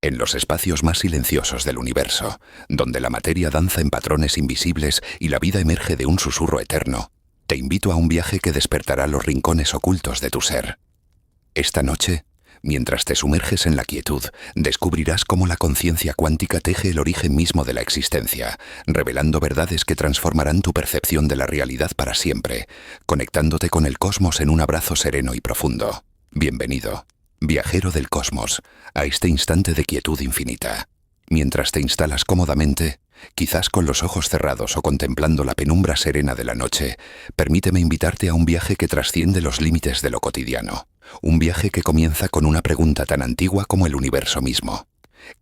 En los espacios más silenciosos del universo, donde la materia danza en patrones invisibles y la vida emerge de un susurro eterno, te invito a un viaje que despertará los rincones ocultos de tu ser. Esta noche, mientras te sumerges en la quietud, descubrirás cómo la conciencia cuántica teje el origen mismo de la existencia, revelando verdades que transformarán tu percepción de la realidad para siempre, conectándote con el cosmos en un abrazo sereno y profundo. Bienvenido, viajero del cosmos, a este instante de quietud infinita. Mientras te instalas cómodamente, quizás con los ojos cerrados o contemplando la penumbra serena de la noche, permíteme invitarte a un viaje que trasciende los límites de lo cotidiano. Un viaje que comienza con una pregunta tan antigua como el universo mismo.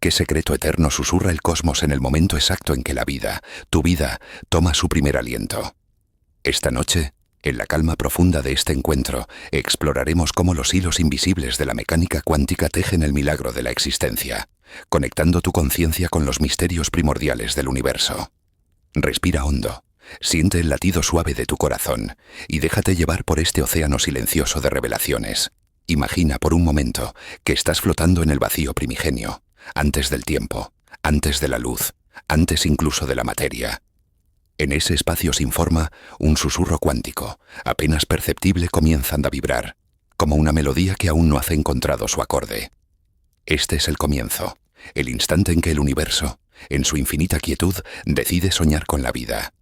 ¿Qué secreto eterno susurra el cosmos en el momento exacto en que la vida, tu vida, toma su primer aliento? Esta noche, en la calma profunda de este encuentro, exploraremos cómo los hilos invisibles de la mecánica cuántica tejen el milagro de la existencia, conectando tu conciencia con los misterios primordiales del universo. Respira hondo, siente el latido suave de tu corazón y déjate llevar por este océano silencioso de revelaciones. Imagina por un momento que estás flotando en el vacío primigenio, antes del tiempo, antes de la luz, antes incluso de la materia. En ese espacio sin forma, un susurro cuántico, apenas perceptible, comienza a vibrar, como una melodía que aún no ha encontrado su acorde. Este es el comienzo, el instante en que el universo, en su infinita quietud, decide soñar con la vida.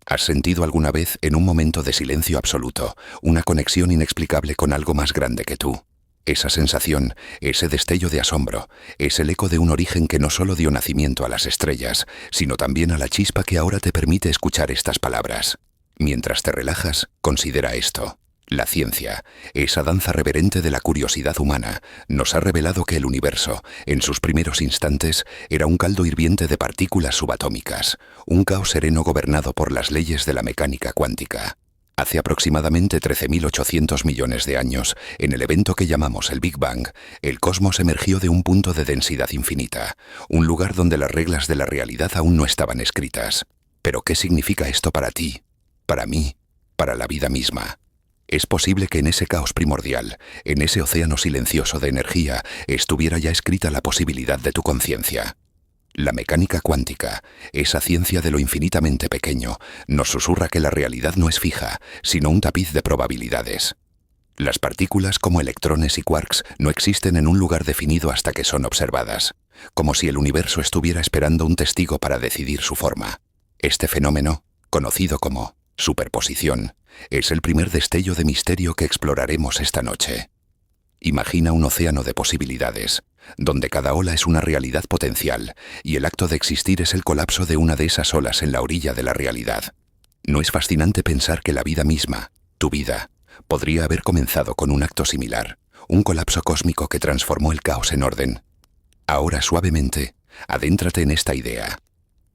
¿Has sentido alguna vez, en un momento de silencio absoluto, una conexión inexplicable con algo más grande que tú? Esa sensación, ese destello de asombro, es el eco de un origen que no solo dio nacimiento a las estrellas, sino también a la chispa que ahora te permite escuchar estas palabras. Mientras te relajas, considera esto. La ciencia, esa danza reverente de la curiosidad humana, nos ha revelado que el universo, en sus primeros instantes, era un caldo hirviente de partículas subatómicas, un caos sereno gobernado por las leyes de la mecánica cuántica. Hace aproximadamente 13.800 millones de años, en el evento que llamamos el Big Bang, el cosmos emergió de un punto de densidad infinita, un lugar donde las reglas de la realidad aún no estaban escritas. ¿Pero qué significa esto para ti, para mí, para la vida misma? Es posible que en ese caos primordial, en ese océano silencioso de energía, estuviera ya escrita la posibilidad de tu conciencia. La mecánica cuántica, esa ciencia de lo infinitamente pequeño, nos susurra que la realidad no es fija, sino un tapiz de probabilidades. Las partículas como electrones y quarks no existen en un lugar definido hasta que son observadas, como si el universo estuviera esperando un testigo para decidir su forma. Este fenómeno, conocido como superposición, es el primer destello de misterio que exploraremos esta noche. Imagina un océano de posibilidades, donde cada ola es una realidad potencial y el acto de existir es el colapso de una de esas olas en la orilla de la realidad. ¿No es fascinante pensar que la vida misma, tu vida, podría haber comenzado con un acto similar, un colapso cósmico que transformó el caos en orden? Ahora suavemente, adéntrate en esta idea.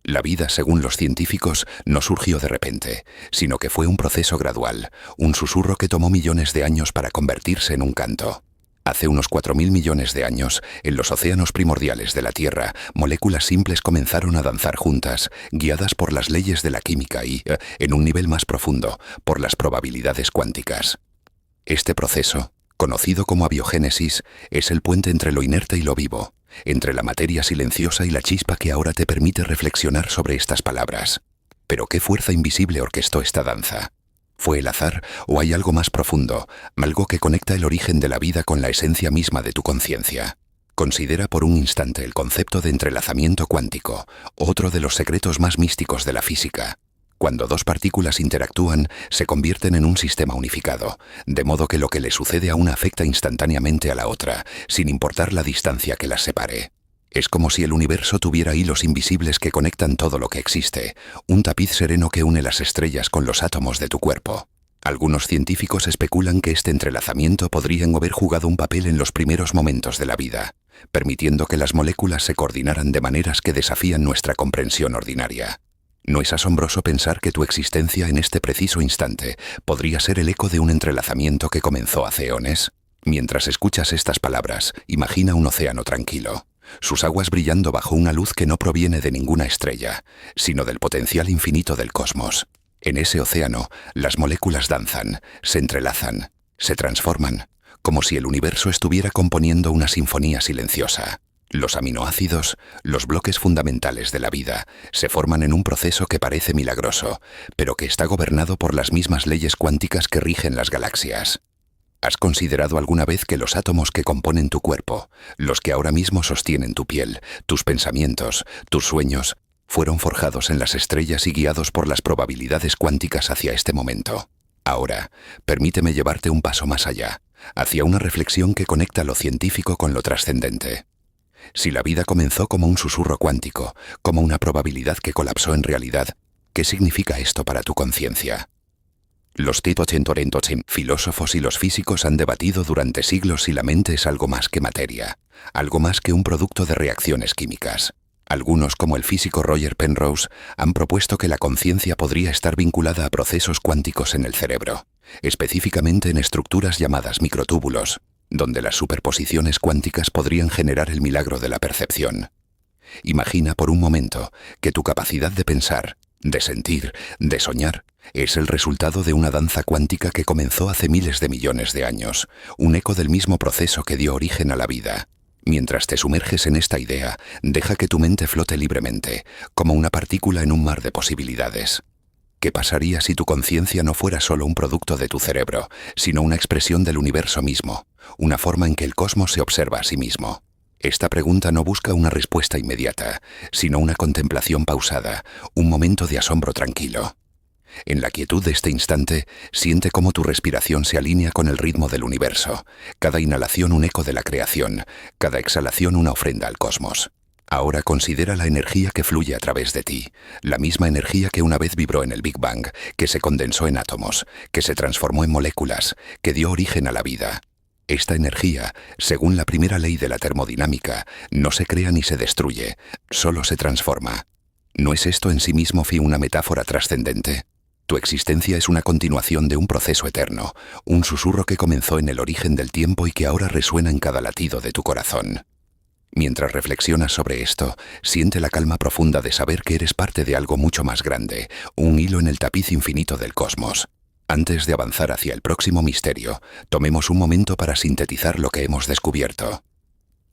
La vida, según los científicos, no surgió de repente, sino que fue un proceso gradual, un susurro que tomó millones de años para convertirse en un canto. Hace unos 4.000 millones de años, en los océanos primordiales de la Tierra, moléculas simples comenzaron a danzar juntas, guiadas por las leyes de la química y, en un nivel más profundo, por las probabilidades cuánticas. Este proceso, conocido como abiogénesis, es el puente entre lo inerte y lo vivo, entre la materia silenciosa y la chispa que ahora te permite reflexionar sobre estas palabras. ¿Pero qué fuerza invisible orquestó esta danza? ¿Fue el azar o hay algo más profundo, algo que conecta el origen de la vida con la esencia misma de tu conciencia? Considera por un instante el concepto de entrelazamiento cuántico, otro de los secretos más místicos de la física. Cuando dos partículas interactúan, se convierten en un sistema unificado, de modo que lo que le sucede a una afecta instantáneamente a la otra, sin importar la distancia que las separe. Es como si el universo tuviera hilos invisibles que conectan todo lo que existe, un tapiz sereno que une las estrellas con los átomos de tu cuerpo. Algunos científicos especulan que este entrelazamiento podrían haber jugado un papel en los primeros momentos de la vida, permitiendo que las moléculas se coordinaran de maneras que desafían nuestra comprensión ordinaria. ¿No es asombroso pensar que tu existencia en este preciso instante podría ser el eco de un entrelazamiento que comenzó hace eones? Mientras escuchas estas palabras, imagina un océano tranquilo, sus aguas brillando bajo una luz que no proviene de ninguna estrella, sino del potencial infinito del cosmos. En ese océano, las moléculas danzan, se entrelazan, se transforman, como si el universo estuviera componiendo una sinfonía silenciosa. Los aminoácidos, los bloques fundamentales de la vida, se forman en un proceso que parece milagroso, pero que está gobernado por las mismas leyes cuánticas que rigen las galaxias. ¿Has considerado alguna vez que los átomos que componen tu cuerpo, los que ahora mismo sostienen tu piel, tus pensamientos, tus sueños, fueron forjados en las estrellas y guiados por las probabilidades cuánticas hacia este momento? Ahora, permíteme llevarte un paso más allá, hacia una reflexión que conecta lo científico con lo trascendente. Si la vida comenzó como un susurro cuántico, como una probabilidad que colapsó en realidad, ¿qué significa esto para tu conciencia? Los filósofos y los físicos han debatido durante siglos si la mente es algo más que materia, algo más que un producto de reacciones químicas. Algunos, como el físico Roger Penrose, han propuesto que la conciencia podría estar vinculada a procesos cuánticos en el cerebro, específicamente en estructuras llamadas microtúbulos, donde las superposiciones cuánticas podrían generar el milagro de la percepción. Imagina por un momento que tu capacidad de pensar, de sentir, de soñar, es el resultado de una danza cuántica que comenzó hace miles de millones de años, un eco del mismo proceso que dio origen a la vida. Mientras te sumerges en esta idea, deja que tu mente flote libremente, como una partícula en un mar de posibilidades. ¿Qué pasaría si tu conciencia no fuera solo un producto de tu cerebro, sino una expresión del universo mismo, una forma en que el cosmos se observa a sí mismo? Esta pregunta no busca una respuesta inmediata, sino una contemplación pausada, un momento de asombro tranquilo. En la quietud de este instante, siente cómo tu respiración se alinea con el ritmo del universo, cada inhalación un eco de la creación, cada exhalación una ofrenda al cosmos. Ahora considera la energía que fluye a través de ti, la misma energía que una vez vibró en el Big Bang, que se condensó en átomos, que se transformó en moléculas, que dio origen a la vida. Esta energía, según la primera ley de la termodinámica, no se crea ni se destruye, solo se transforma. ¿No es esto en sí mismo una metáfora trascendente? Tu existencia es una continuación de un proceso eterno, un susurro que comenzó en el origen del tiempo y que ahora resuena en cada latido de tu corazón. Mientras reflexionas sobre esto, siente la calma profunda de saber que eres parte de algo mucho más grande, un hilo en el tapiz infinito del cosmos. Antes de avanzar hacia el próximo misterio, tomemos un momento para sintetizar lo que hemos descubierto.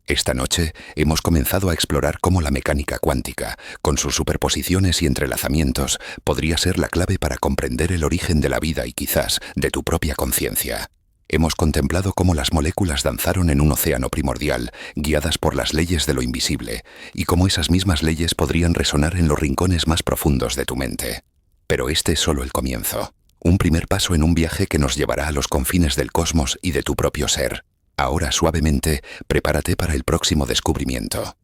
Esta noche hemos comenzado a explorar cómo la mecánica cuántica, con sus superposiciones y entrelazamientos, podría ser la clave para comprender el origen de la vida y quizás de tu propia conciencia. Hemos contemplado cómo las moléculas danzaron en un océano primordial, guiadas por las leyes de lo invisible, y cómo esas mismas leyes podrían resonar en los rincones más profundos de tu mente. Pero este es solo el comienzo, un primer paso en un viaje que nos llevará a los confines del cosmos y de tu propio ser. Ahora, suavemente, prepárate para el próximo descubrimiento.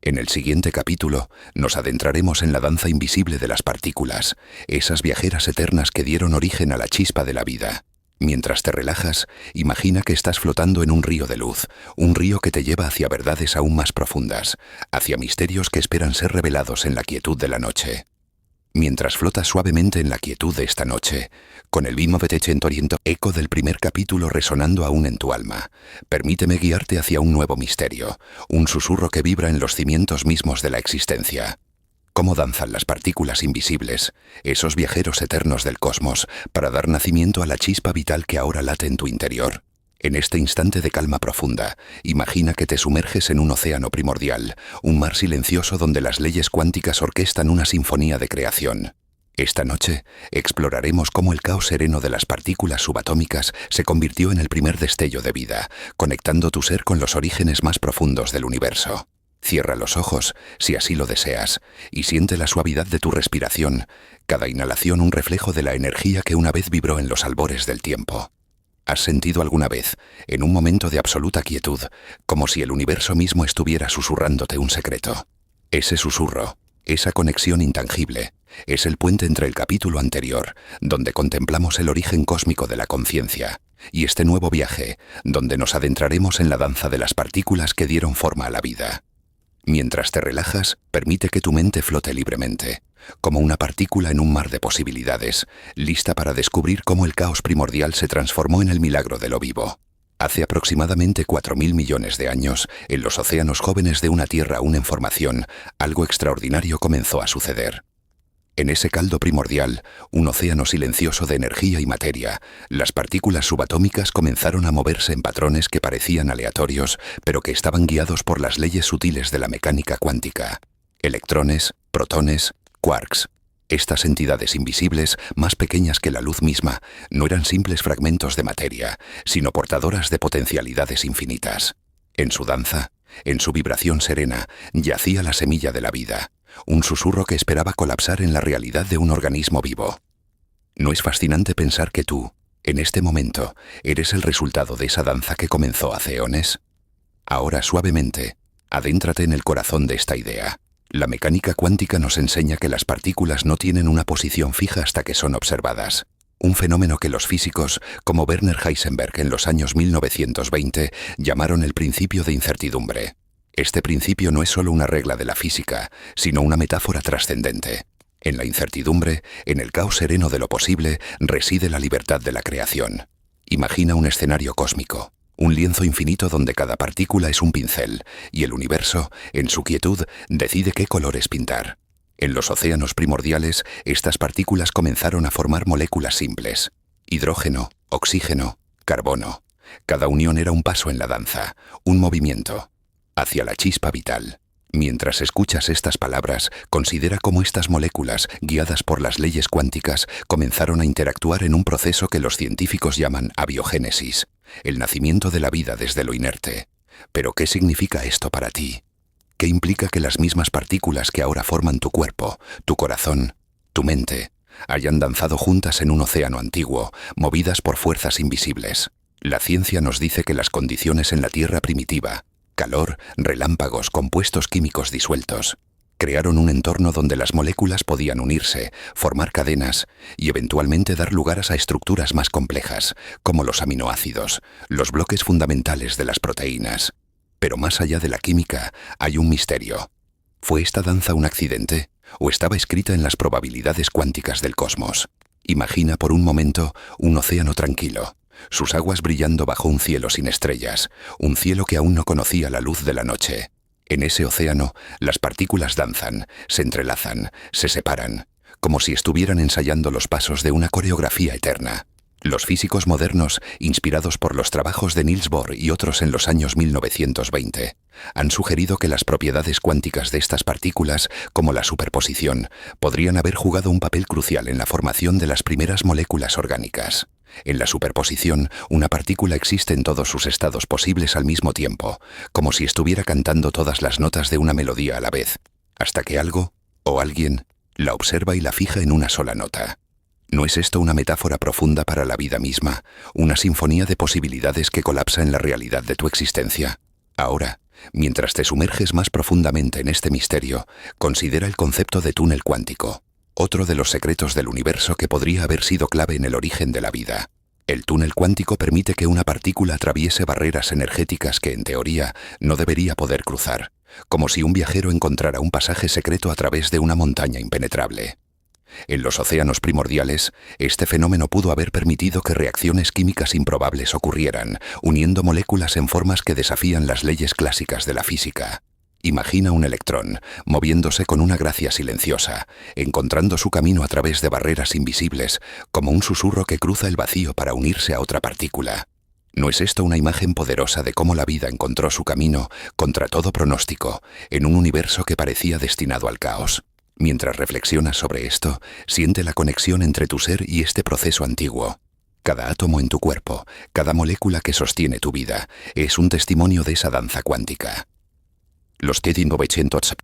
En el siguiente capítulo, nos adentraremos en la danza invisible de las partículas, esas viajeras eternas que dieron origen a la chispa de la vida. Mientras te relajas, imagina que estás flotando en un río de luz, un río que te lleva hacia verdades aún más profundas, hacia misterios que esperan ser revelados en la quietud de la noche. Mientras flotas suavemente en la quietud de esta noche, con el mismo eco del primer capítulo resonando aún en tu alma, permíteme guiarte hacia un nuevo misterio, un susurro que vibra en los cimientos mismos de la existencia. Cómo danzan las partículas invisibles, esos viajeros eternos del cosmos, para dar nacimiento a la chispa vital que ahora late en tu interior. En este instante de calma profunda, imagina que te sumerges en un océano primordial, un mar silencioso donde las leyes cuánticas orquestan una sinfonía de creación. Esta noche exploraremos cómo el caos sereno de las partículas subatómicas se convirtió en el primer destello de vida, conectando tu ser con los orígenes más profundos del universo. Cierra los ojos, si así lo deseas, y siente la suavidad de tu respiración, cada inhalación un reflejo de la energía que una vez vibró en los albores del tiempo. ¿Has sentido alguna vez, en un momento de absoluta quietud, como si el universo mismo estuviera susurrándote un secreto? Ese susurro, esa conexión intangible, es el puente entre el capítulo anterior, donde contemplamos el origen cósmico de la conciencia, y este nuevo viaje, donde nos adentraremos en la danza de las partículas que dieron forma a la vida. Mientras te relajas, permite que tu mente flote libremente, como una partícula en un mar de posibilidades, lista para descubrir cómo el caos primordial se transformó en el milagro de lo vivo. Hace aproximadamente 4.000 millones de años, en los océanos jóvenes de una Tierra aún en formación, algo extraordinario comenzó a suceder. En ese caldo primordial, un océano silencioso de energía y materia, las partículas subatómicas comenzaron a moverse en patrones que parecían aleatorios, pero que estaban guiados por las leyes sutiles de la mecánica cuántica. Electrones, protones, quarks. Estas entidades invisibles, más pequeñas que la luz misma, no eran simples fragmentos de materia, sino portadoras de potencialidades infinitas. En su danza, en su vibración serena, yacía la semilla de la vida, un susurro que esperaba colapsar en la realidad de un organismo vivo. ¿No es fascinante pensar que tú, en este momento, eres el resultado de esa danza que comenzó hace eones? Ahora, suavemente, adéntrate en el corazón de esta idea. La mecánica cuántica nos enseña que las partículas no tienen una posición fija hasta que son observadas. Un fenómeno que los físicos, como Werner Heisenberg en los años 1920, llamaron el principio de incertidumbre. Este principio no es solo una regla de la física, sino una metáfora trascendente. En la incertidumbre, en el caos sereno de lo posible, reside la libertad de la creación. Imagina un escenario cósmico, un lienzo infinito donde cada partícula es un pincel, y el universo, en su quietud, decide qué colores pintar. En los océanos primordiales, estas partículas comenzaron a formar moléculas simples. Hidrógeno, oxígeno, carbono. Cada unión era un paso en la danza, un movimiento, hacia la chispa vital. Mientras escuchas estas palabras, considera cómo estas moléculas, guiadas por las leyes cuánticas, comenzaron a interactuar en un proceso que los científicos llaman abiogénesis, el nacimiento de la vida desde lo inerte. ¿Pero qué significa esto para ti? ¿Qué implica que las mismas partículas que ahora forman tu cuerpo, tu corazón, tu mente, hayan danzado juntas en un océano antiguo, movidas por fuerzas invisibles? La ciencia nos dice que las condiciones en la Tierra primitiva, calor, relámpagos, compuestos químicos disueltos, crearon un entorno donde las moléculas podían unirse, formar cadenas y eventualmente dar lugar a estructuras más complejas, como los aminoácidos, los bloques fundamentales de las proteínas. Pero más allá de la química, hay un misterio. ¿Fue esta danza un accidente o estaba escrita en las probabilidades cuánticas del cosmos? Imagina por un momento un océano tranquilo, sus aguas brillando bajo un cielo sin estrellas, un cielo que aún no conocía la luz de la noche. En ese océano, las partículas danzan, se entrelazan, se separan, como si estuvieran ensayando los pasos de una coreografía eterna. Los físicos modernos, inspirados por los trabajos de Niels Bohr y otros en los años 1920, han sugerido que las propiedades cuánticas de estas partículas, como la superposición, podrían haber jugado un papel crucial en la formación de las primeras moléculas orgánicas. En la superposición, una partícula existe en todos sus estados posibles al mismo tiempo, como si estuviera cantando todas las notas de una melodía a la vez, hasta que algo, o alguien, la observa y la fija en una sola nota. ¿No es esto una metáfora profunda para la vida misma, una sinfonía de posibilidades que colapsa en la realidad de tu existencia? Ahora, mientras te sumerges más profundamente en este misterio, considera el concepto de túnel cuántico, otro de los secretos del universo que podría haber sido clave en el origen de la vida. El túnel cuántico permite que una partícula atraviese barreras energéticas que, en teoría, no debería poder cruzar, como si un viajero encontrara un pasaje secreto a través de una montaña impenetrable. En los océanos primordiales, este fenómeno pudo haber permitido que reacciones químicas improbables ocurrieran, uniendo moléculas en formas que desafían las leyes clásicas de la física. Imagina un electrón, moviéndose con una gracia silenciosa, encontrando su camino a través de barreras invisibles, como un susurro que cruza el vacío para unirse a otra partícula. ¿No es esto una imagen poderosa de cómo la vida encontró su camino, contra todo pronóstico, en un universo que parecía destinado al caos? Mientras reflexionas sobre esto, siente la conexión entre tu ser y este proceso antiguo. Cada átomo en tu cuerpo, cada molécula que sostiene tu vida, es un testimonio de esa danza cuántica. Los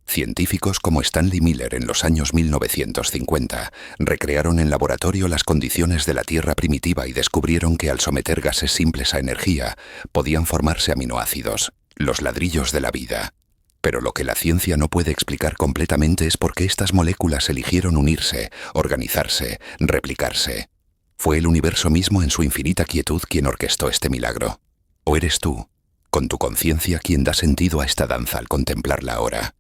científicos como Stanley Miller en los años 1950 recrearon en laboratorio las condiciones de la Tierra primitiva y descubrieron que al someter gases simples a energía, podían formarse aminoácidos, los ladrillos de la vida. Pero lo que la ciencia no puede explicar completamente es por qué estas moléculas eligieron unirse, organizarse, replicarse. ¿Fue el universo mismo en su infinita quietud quien orquestó este milagro? ¿O eres tú, con tu conciencia, quien da sentido a esta danza al contemplarla ahora?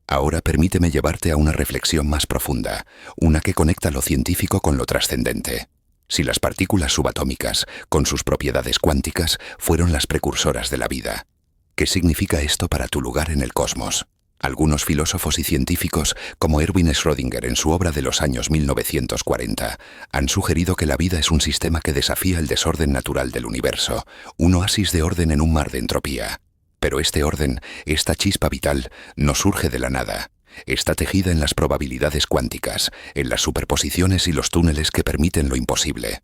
Ahora permíteme llevarte a una reflexión más profunda, una que conecta lo científico con lo trascendente. Si las partículas subatómicas, con sus propiedades cuánticas, fueron las precursoras de la vida, ¿qué significa esto para tu lugar en el cosmos? Algunos filósofos y científicos, como Erwin Schrödinger en su obra de los años 1940, han sugerido que la vida es un sistema que desafía el desorden natural del universo, un oasis de orden en un mar de entropía. Pero este orden, esta chispa vital, no surge de la nada. Está tejida en las probabilidades cuánticas, en las superposiciones y los túneles que permiten lo imposible.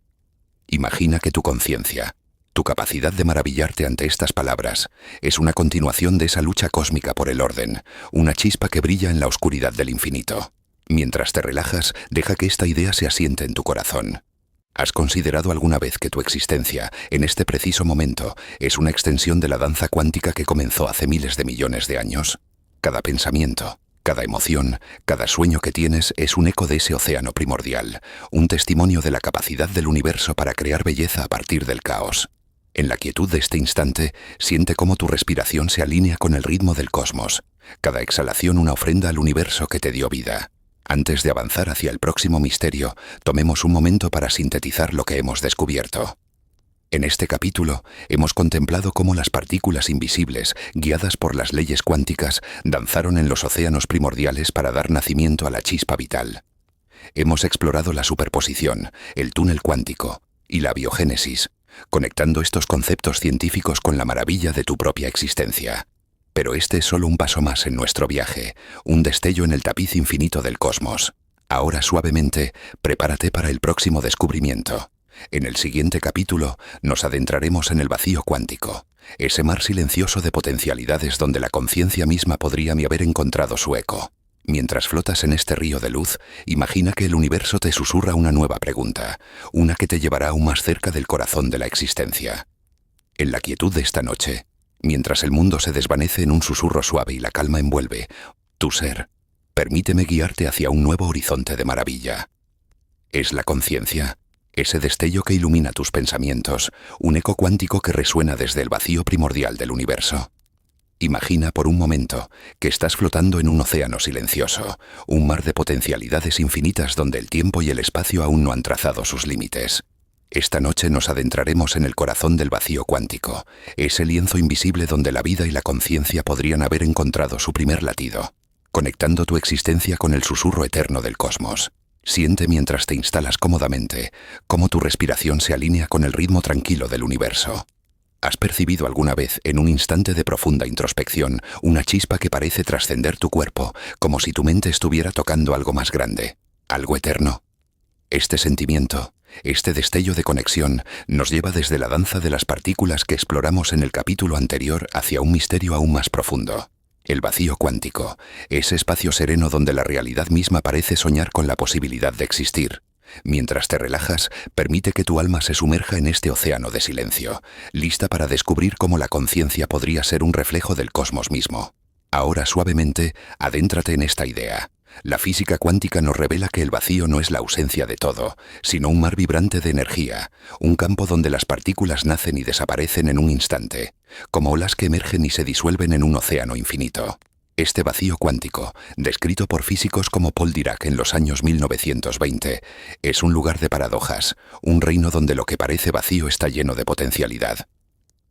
Imagina que tu conciencia, tu capacidad de maravillarte ante estas palabras, es una continuación de esa lucha cósmica por el orden, una chispa que brilla en la oscuridad del infinito. Mientras te relajas, deja que esta idea se asiente en tu corazón. ¿Has considerado alguna vez que tu existencia, en este preciso momento, es una extensión de la danza cuántica que comenzó hace miles de millones de años? Cada pensamiento, cada emoción, cada sueño que tienes es un eco de ese océano primordial, un testimonio de la capacidad del universo para crear belleza a partir del caos. En la quietud de este instante, siente cómo tu respiración se alinea con el ritmo del cosmos, cada exhalación una ofrenda al universo que te dio vida. Antes de avanzar hacia el próximo misterio, tomemos un momento para sintetizar lo que hemos descubierto. En este capítulo, hemos contemplado cómo las partículas invisibles, guiadas por las leyes cuánticas, danzaron en los océanos primordiales para dar nacimiento a la chispa vital. Hemos explorado la superposición, el túnel cuántico y la biogénesis, conectando estos conceptos científicos con la maravilla de tu propia existencia. Pero este es solo un paso más en nuestro viaje, un destello en el tapiz infinito del cosmos. Ahora suavemente, prepárate para el próximo descubrimiento. En el siguiente capítulo nos adentraremos en el vacío cuántico, ese mar silencioso de potencialidades donde la conciencia misma podría ni haber encontrado su eco. Mientras flotas en este río de luz, imagina que el universo te susurra una nueva pregunta, una que te llevará aún más cerca del corazón de la existencia. En la quietud de esta noche, mientras el mundo se desvanece en un susurro suave y la calma envuelve tu ser, permíteme guiarte hacia un nuevo horizonte de maravilla. Es la conciencia, ese destello que ilumina tus pensamientos, un eco cuántico que resuena desde el vacío primordial del universo. Imagina por un momento que estás flotando en un océano silencioso, un mar de potencialidades infinitas donde el tiempo y el espacio aún no han trazado sus límites. Esta noche nos adentraremos en el corazón del vacío cuántico, ese lienzo invisible donde la vida y la conciencia podrían haber encontrado su primer latido, conectando tu existencia con el susurro eterno del cosmos. Siente mientras te instalas cómodamente, cómo tu respiración se alinea con el ritmo tranquilo del universo. ¿Has percibido alguna vez, en un instante de profunda introspección, una chispa que parece trascender tu cuerpo, como si tu mente estuviera tocando algo más grande, algo eterno? Este sentimiento, este destello de conexión, nos lleva desde la danza de las partículas que exploramos en el capítulo anterior hacia un misterio aún más profundo. El vacío cuántico, ese espacio sereno donde la realidad misma parece soñar con la posibilidad de existir. Mientras te relajas, permite que tu alma se sumerja en este océano de silencio, lista para descubrir cómo la conciencia podría ser un reflejo del cosmos mismo. Ahora suavemente, adéntrate en esta idea. La física cuántica nos revela que el vacío no es la ausencia de todo, sino un mar vibrante de energía, un campo donde las partículas nacen y desaparecen en un instante, como olas que emergen y se disuelven en un océano infinito. Este vacío cuántico, descrito por físicos como Paul Dirac en los años 1920, es un lugar de paradojas, un reino donde lo que parece vacío está lleno de potencialidad.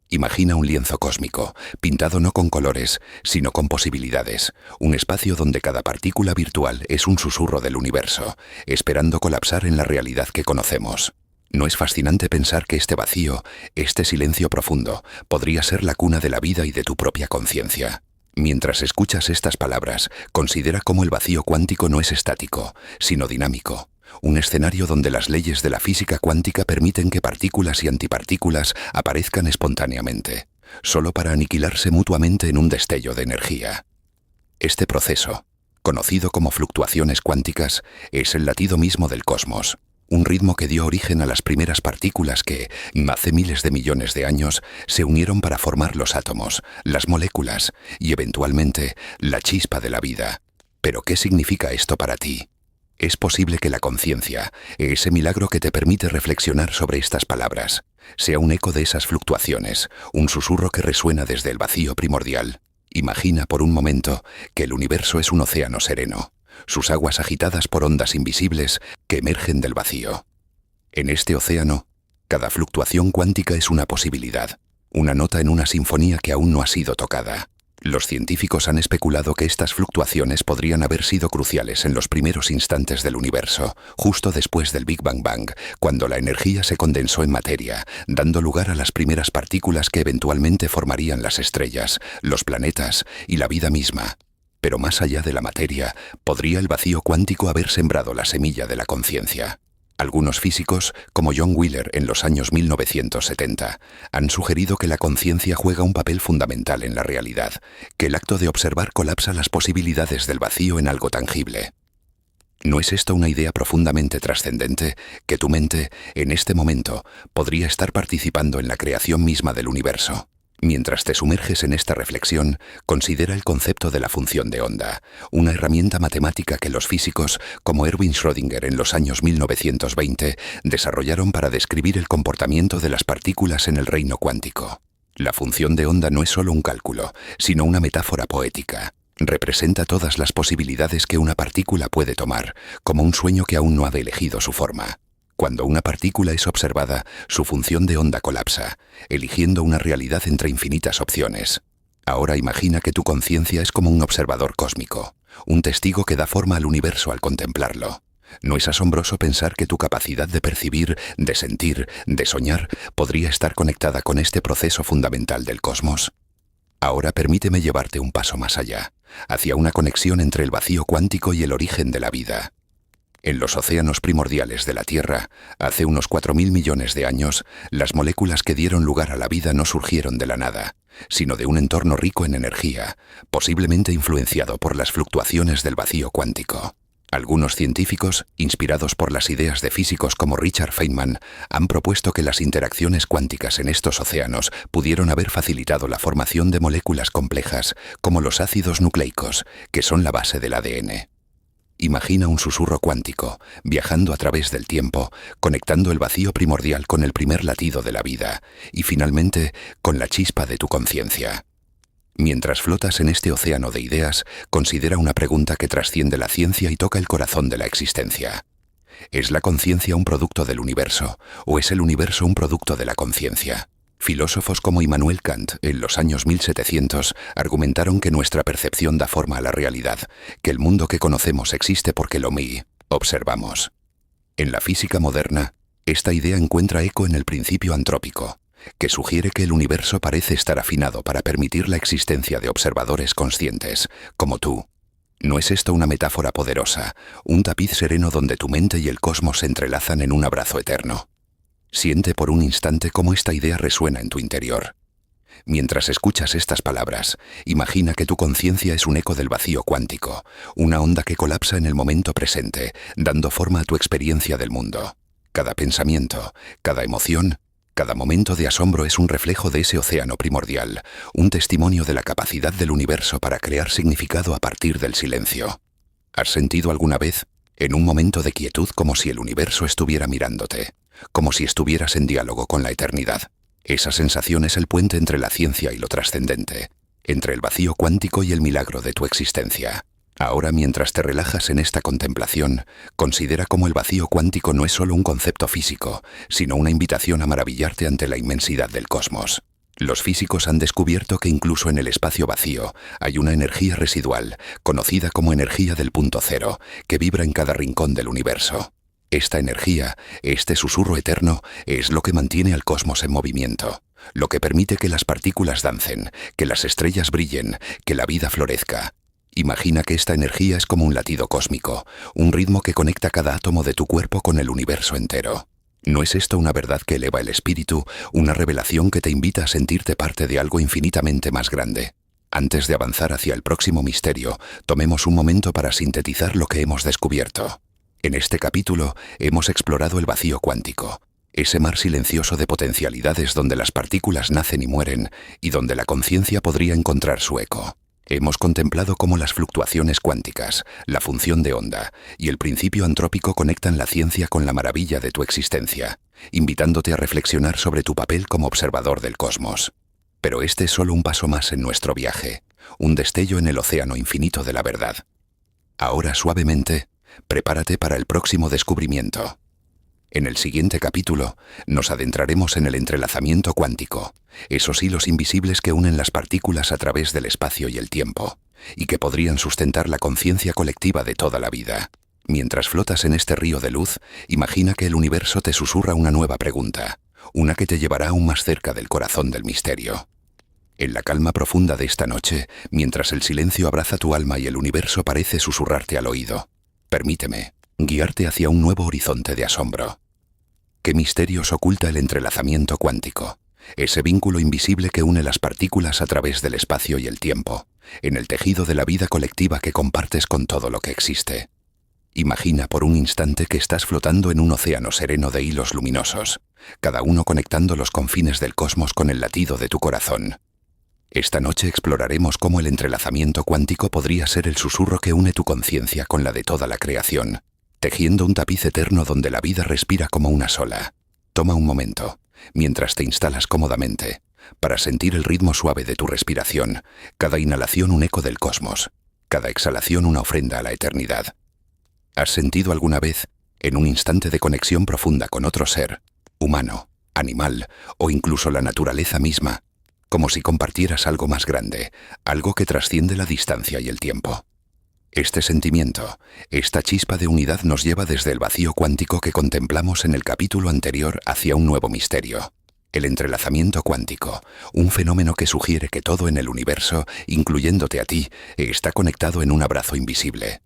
Imagina un lienzo cósmico, pintado no con colores, sino con posibilidades, un espacio donde cada partícula virtual es un susurro del universo, esperando colapsar en la realidad que conocemos. ¿No es fascinante pensar que este vacío, este silencio profundo, podría ser la cuna de la vida y de tu propia conciencia? Mientras escuchas estas palabras, considera cómo el vacío cuántico no es estático, sino dinámico. Un escenario donde las leyes de la física cuántica permiten que partículas y antipartículas aparezcan espontáneamente, solo para aniquilarse mutuamente en un destello de energía. Este proceso, conocido como fluctuaciones cuánticas, es el latido mismo del cosmos, un ritmo que dio origen a las primeras partículas que, hace miles de millones de años, se unieron para formar los átomos, las moléculas y, eventualmente, la chispa de la vida. ¿Pero qué significa esto para ti? Es posible que la conciencia, ese milagro que te permite reflexionar sobre estas palabras, sea un eco de esas fluctuaciones, un susurro que resuena desde el vacío primordial. Imagina por un momento que el universo es un océano sereno, sus aguas agitadas por ondas invisibles que emergen del vacío. En este océano, cada fluctuación cuántica es una posibilidad, una nota en una sinfonía que aún no ha sido tocada. Los científicos han especulado que estas fluctuaciones podrían haber sido cruciales en los primeros instantes del universo, justo después del Big Bang, cuando la energía se condensó en materia, dando lugar a las primeras partículas que eventualmente formarían las estrellas, los planetas y la vida misma. Pero más allá de la materia, ¿podría el vacío cuántico haber sembrado la semilla de la conciencia? Algunos físicos, como John Wheeler en los años 1970, han sugerido que la conciencia juega un papel fundamental en la realidad, que el acto de observar colapsa las posibilidades del vacío en algo tangible. ¿No es esto una idea profundamente trascendente, que tu mente, en este momento, podría estar participando en la creación misma del universo? Mientras te sumerges en esta reflexión, considera el concepto de la función de onda, una herramienta matemática que los físicos, como Erwin Schrödinger en los años 1920, desarrollaron para describir el comportamiento de las partículas en el reino cuántico. La función de onda no es solo un cálculo, sino una metáfora poética. Representa todas las posibilidades que una partícula puede tomar, como un sueño que aún no ha elegido su forma. Cuando una partícula es observada, su función de onda colapsa, eligiendo una realidad entre infinitas opciones. Ahora imagina que tu conciencia es como un observador cósmico, un testigo que da forma al universo al contemplarlo. ¿No es asombroso pensar que tu capacidad de percibir, de sentir, de soñar, podría estar conectada con este proceso fundamental del cosmos? Ahora permíteme llevarte un paso más allá, hacia una conexión entre el vacío cuántico y el origen de la vida. En los océanos primordiales de la Tierra, hace unos 4.000 millones de años, las moléculas que dieron lugar a la vida no surgieron de la nada, sino de un entorno rico en energía, posiblemente influenciado por las fluctuaciones del vacío cuántico. Algunos científicos, inspirados por las ideas de físicos como Richard Feynman, han propuesto que las interacciones cuánticas en estos océanos pudieron haber facilitado la formación de moléculas complejas, como los ácidos nucleicos, que son la base del ADN. Imagina un susurro cuántico, viajando a través del tiempo, conectando el vacío primordial con el primer latido de la vida, y finalmente con la chispa de tu conciencia. Mientras flotas en este océano de ideas, considera una pregunta que trasciende la ciencia y toca el corazón de la existencia. ¿Es la conciencia un producto del universo, o es el universo un producto de la conciencia? Filósofos como Immanuel Kant, en los años 1700, argumentaron que nuestra percepción da forma a la realidad, que el mundo que conocemos existe porque lo observamos. En la física moderna, esta idea encuentra eco en el principio antrópico, que sugiere que el universo parece estar afinado para permitir la existencia de observadores conscientes, como tú. ¿No es esto una metáfora poderosa, un tapiz sereno donde tu mente y el cosmos se entrelazan en un abrazo eterno? Siente por un instante cómo esta idea resuena en tu interior. Mientras escuchas estas palabras, imagina que tu conciencia es un eco del vacío cuántico, una onda que colapsa en el momento presente, dando forma a tu experiencia del mundo. Cada pensamiento, cada emoción, cada momento de asombro es un reflejo de ese océano primordial, un testimonio de la capacidad del universo para crear significado a partir del silencio. ¿Has sentido alguna vez, en un momento de quietud, como si el universo estuviera mirándote, como si estuvieras en diálogo con la eternidad? Esa sensación es el puente entre la ciencia y lo trascendente, entre el vacío cuántico y el milagro de tu existencia. Ahora, mientras te relajas en esta contemplación, considera cómo el vacío cuántico no es solo un concepto físico, sino una invitación a maravillarte ante la inmensidad del cosmos. Los físicos han descubierto que incluso en el espacio vacío hay una energía residual, conocida como energía del punto cero, que vibra en cada rincón del universo. Esta energía, este susurro eterno, es lo que mantiene al cosmos en movimiento, lo que permite que las partículas dancen, que las estrellas brillen, que la vida florezca. Imagina que esta energía es como un latido cósmico, un ritmo que conecta cada átomo de tu cuerpo con el universo entero. ¿No es esto una verdad que eleva el espíritu, una revelación que te invita a sentirte parte de algo infinitamente más grande? Antes de avanzar hacia el próximo misterio, tomemos un momento para sintetizar lo que hemos descubierto. En este capítulo hemos explorado el vacío cuántico, ese mar silencioso de potencialidades donde las partículas nacen y mueren y donde la conciencia podría encontrar su eco. Hemos contemplado cómo las fluctuaciones cuánticas, la función de onda y el principio antrópico conectan la ciencia con la maravilla de tu existencia, invitándote a reflexionar sobre tu papel como observador del cosmos. Pero este es solo un paso más en nuestro viaje, un destello en el océano infinito de la verdad. Ahora, suavemente, prepárate para el próximo descubrimiento. En el siguiente capítulo, nos adentraremos en el entrelazamiento cuántico, esos hilos invisibles que unen las partículas a través del espacio y el tiempo, y que podrían sustentar la conciencia colectiva de toda la vida. Mientras flotas en este río de luz, imagina que el universo te susurra una nueva pregunta, una que te llevará aún más cerca del corazón del misterio. En la calma profunda de esta noche, mientras el silencio abraza tu alma y el universo parece susurrarte al oído, permíteme guiarte hacia un nuevo horizonte de asombro. ¿Qué misterios oculta el entrelazamiento cuántico? Ese vínculo invisible que une las partículas a través del espacio y el tiempo, en el tejido de la vida colectiva que compartes con todo lo que existe. Imagina por un instante que estás flotando en un océano sereno de hilos luminosos, cada uno conectando los confines del cosmos con el latido de tu corazón. Esta noche exploraremos cómo el entrelazamiento cuántico podría ser el susurro que une tu conciencia con la de toda la creación, tejiendo un tapiz eterno donde la vida respira como una sola. Toma un momento, mientras te instalas cómodamente, para sentir el ritmo suave de tu respiración, cada inhalación un eco del cosmos, cada exhalación una ofrenda a la eternidad. ¿Has sentido alguna vez, en un instante de conexión profunda con otro ser, humano, animal o incluso la naturaleza misma, como si compartieras algo más grande, algo que trasciende la distancia y el tiempo? Este sentimiento, esta chispa de unidad nos lleva desde el vacío cuántico que contemplamos en el capítulo anterior hacia un nuevo misterio. El entrelazamiento cuántico, un fenómeno que sugiere que todo en el universo, incluyéndote a ti, está conectado en un abrazo invisible.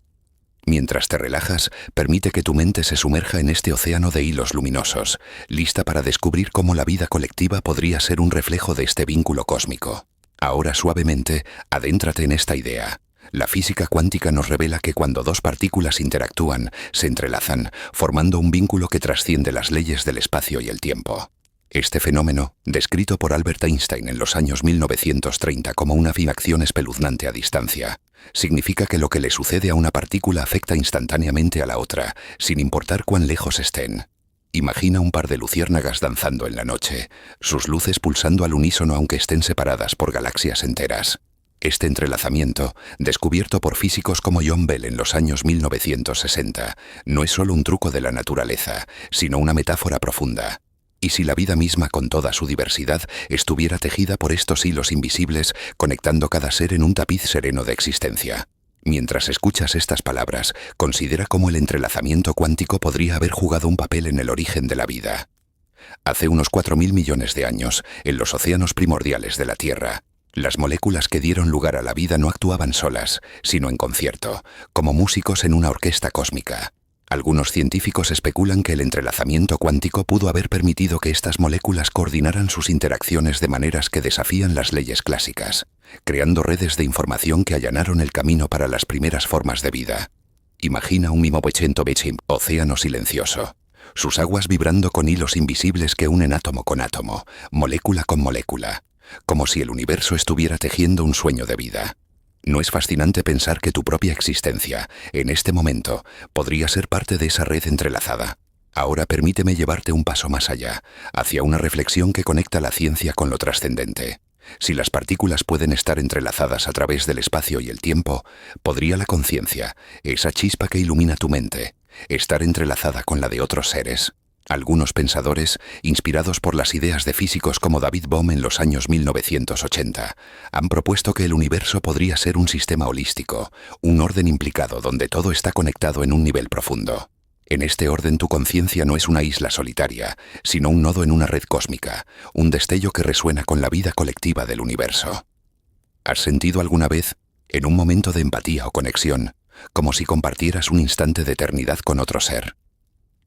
Mientras te relajas, permite que tu mente se sumerja en este océano de hilos luminosos, lista para descubrir cómo la vida colectiva podría ser un reflejo de este vínculo cósmico. Ahora suavemente, adéntrate en esta idea. La física cuántica nos revela que cuando dos partículas interactúan, se entrelazan, formando un vínculo que trasciende las leyes del espacio y el tiempo. Este fenómeno, descrito por Albert Einstein en los años 1930 como una acción espeluznante a distancia, significa que lo que le sucede a una partícula afecta instantáneamente a la otra, sin importar cuán lejos estén. Imagina un par de luciérnagas danzando en la noche, sus luces pulsando al unísono aunque estén separadas por galaxias enteras. Este entrelazamiento, descubierto por físicos como John Bell en los años 1960, no es solo un truco de la naturaleza, sino una metáfora profunda. ¿Y si la vida misma con toda su diversidad estuviera tejida por estos hilos invisibles, conectando cada ser en un tapiz sereno de existencia? Mientras escuchas estas palabras, considera cómo el entrelazamiento cuántico podría haber jugado un papel en el origen de la vida. Hace unos 4.000 millones de años, en los océanos primordiales de la Tierra, las moléculas que dieron lugar a la vida no actuaban solas, sino en concierto, como músicos en una orquesta cósmica. Algunos científicos especulan que el entrelazamiento cuántico pudo haber permitido que estas moléculas coordinaran sus interacciones de maneras que desafían las leyes clásicas, creando redes de información que allanaron el camino para las primeras formas de vida. Imagina un océano silencioso, sus aguas vibrando con hilos invisibles que unen átomo con átomo, molécula con molécula, como si el universo estuviera tejiendo un sueño de vida. ¿No es fascinante pensar que tu propia existencia, en este momento, podría ser parte de esa red entrelazada? Ahora permíteme llevarte un paso más allá, hacia una reflexión que conecta la ciencia con lo trascendente. Si las partículas pueden estar entrelazadas a través del espacio y el tiempo, ¿podría la conciencia, esa chispa que ilumina tu mente, estar entrelazada con la de otros seres? Algunos pensadores, inspirados por las ideas de físicos como David Bohm en los años 1980, han propuesto que el universo podría ser un sistema holístico, un orden implicado donde todo está conectado en un nivel profundo. En este orden tu conciencia no es una isla solitaria, sino un nodo en una red cósmica, un destello que resuena con la vida colectiva del universo. ¿Has sentido alguna vez, en un momento de empatía o conexión, como si compartieras un instante de eternidad con otro ser?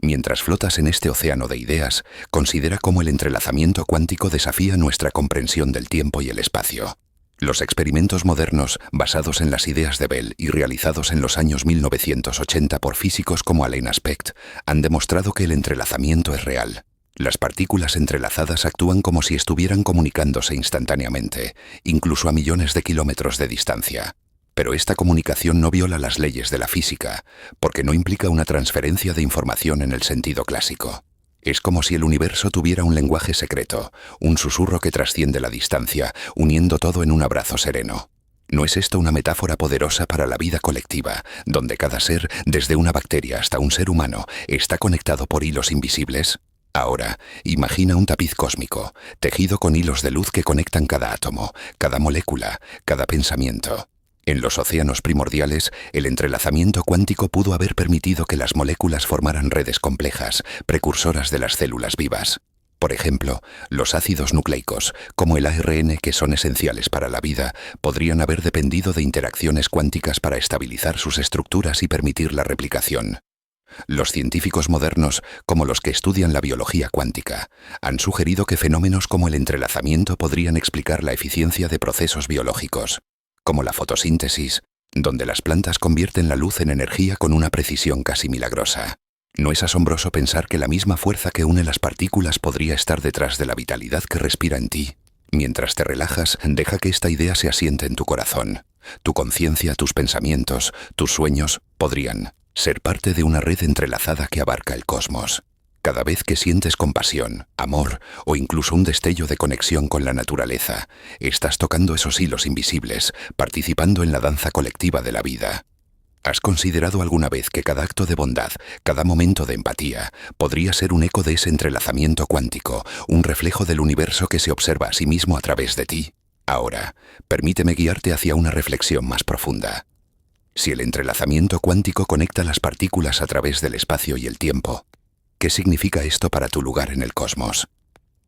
Mientras flotas en este océano de ideas, considera cómo el entrelazamiento cuántico desafía nuestra comprensión del tiempo y el espacio. Los experimentos modernos, basados en las ideas de Bell y realizados en los años 1980 por físicos como Alain Aspect, han demostrado que el entrelazamiento es real. Las partículas entrelazadas actúan como si estuvieran comunicándose instantáneamente, incluso a millones de kilómetros de distancia. Pero esta comunicación no viola las leyes de la física, porque no implica una transferencia de información en el sentido clásico. Es como si el universo tuviera un lenguaje secreto, un susurro que trasciende la distancia, uniendo todo en un abrazo sereno. ¿No es esto una metáfora poderosa para la vida colectiva, donde cada ser, desde una bacteria hasta un ser humano, está conectado por hilos invisibles? Ahora, imagina un tapiz cósmico, tejido con hilos de luz que conectan cada átomo, cada molécula, cada pensamiento. En los océanos primordiales, el entrelazamiento cuántico pudo haber permitido que las moléculas formaran redes complejas, precursoras de las células vivas. Por ejemplo, los ácidos nucleicos, como el ARN, que son esenciales para la vida, podrían haber dependido de interacciones cuánticas para estabilizar sus estructuras y permitir la replicación. Los científicos modernos, como los que estudian la biología cuántica, han sugerido que fenómenos como el entrelazamiento podrían explicar la eficiencia de procesos biológicos, como la fotosíntesis, donde las plantas convierten la luz en energía con una precisión casi milagrosa. ¿No es asombroso pensar que la misma fuerza que une las partículas podría estar detrás de la vitalidad que respira en ti? Mientras te relajas, deja que esta idea se asiente en tu corazón. Tu conciencia, tus pensamientos, tus sueños podrían ser parte de una red entrelazada que abarca el cosmos. Cada vez que sientes compasión, amor o incluso un destello de conexión con la naturaleza, estás tocando esos hilos invisibles, participando en la danza colectiva de la vida. ¿Has considerado alguna vez que cada acto de bondad, cada momento de empatía, podría ser un eco de ese entrelazamiento cuántico, un reflejo del universo que se observa a sí mismo a través de ti? Ahora, permíteme guiarte hacia una reflexión más profunda. Si el entrelazamiento cuántico conecta las partículas a través del espacio y el tiempo, ¿qué significa esto para tu lugar en el cosmos?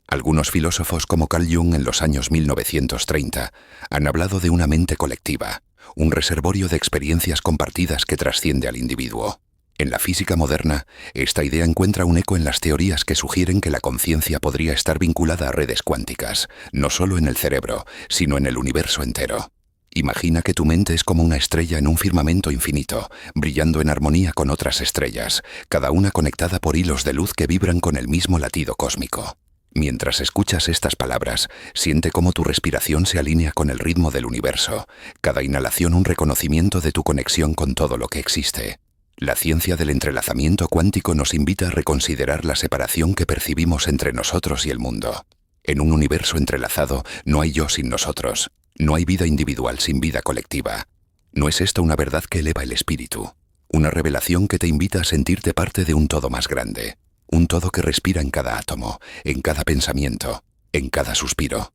Algunos filósofos como Carl Jung en los años 1930 han hablado de una mente colectiva, un reservorio de experiencias compartidas que trasciende al individuo. En la física moderna, esta idea encuentra un eco en las teorías que sugieren que la conciencia podría estar vinculada a redes cuánticas, no solo en el cerebro, sino en el universo entero. Imagina que tu mente es como una estrella en un firmamento infinito, brillando en armonía con otras estrellas, cada una conectada por hilos de luz que vibran con el mismo latido cósmico. Mientras escuchas estas palabras, siente cómo tu respiración se alinea con el ritmo del universo, cada inhalación un reconocimiento de tu conexión con todo lo que existe. La ciencia del entrelazamiento cuántico nos invita a reconsiderar la separación que percibimos entre nosotros y el mundo. En un universo entrelazado, no hay yo sin nosotros. No hay vida individual sin vida colectiva. ¿No es esto una verdad que eleva el espíritu? Una revelación que te invita a sentirte parte de un todo más grande. Un todo que respira en cada átomo, en cada pensamiento, en cada suspiro.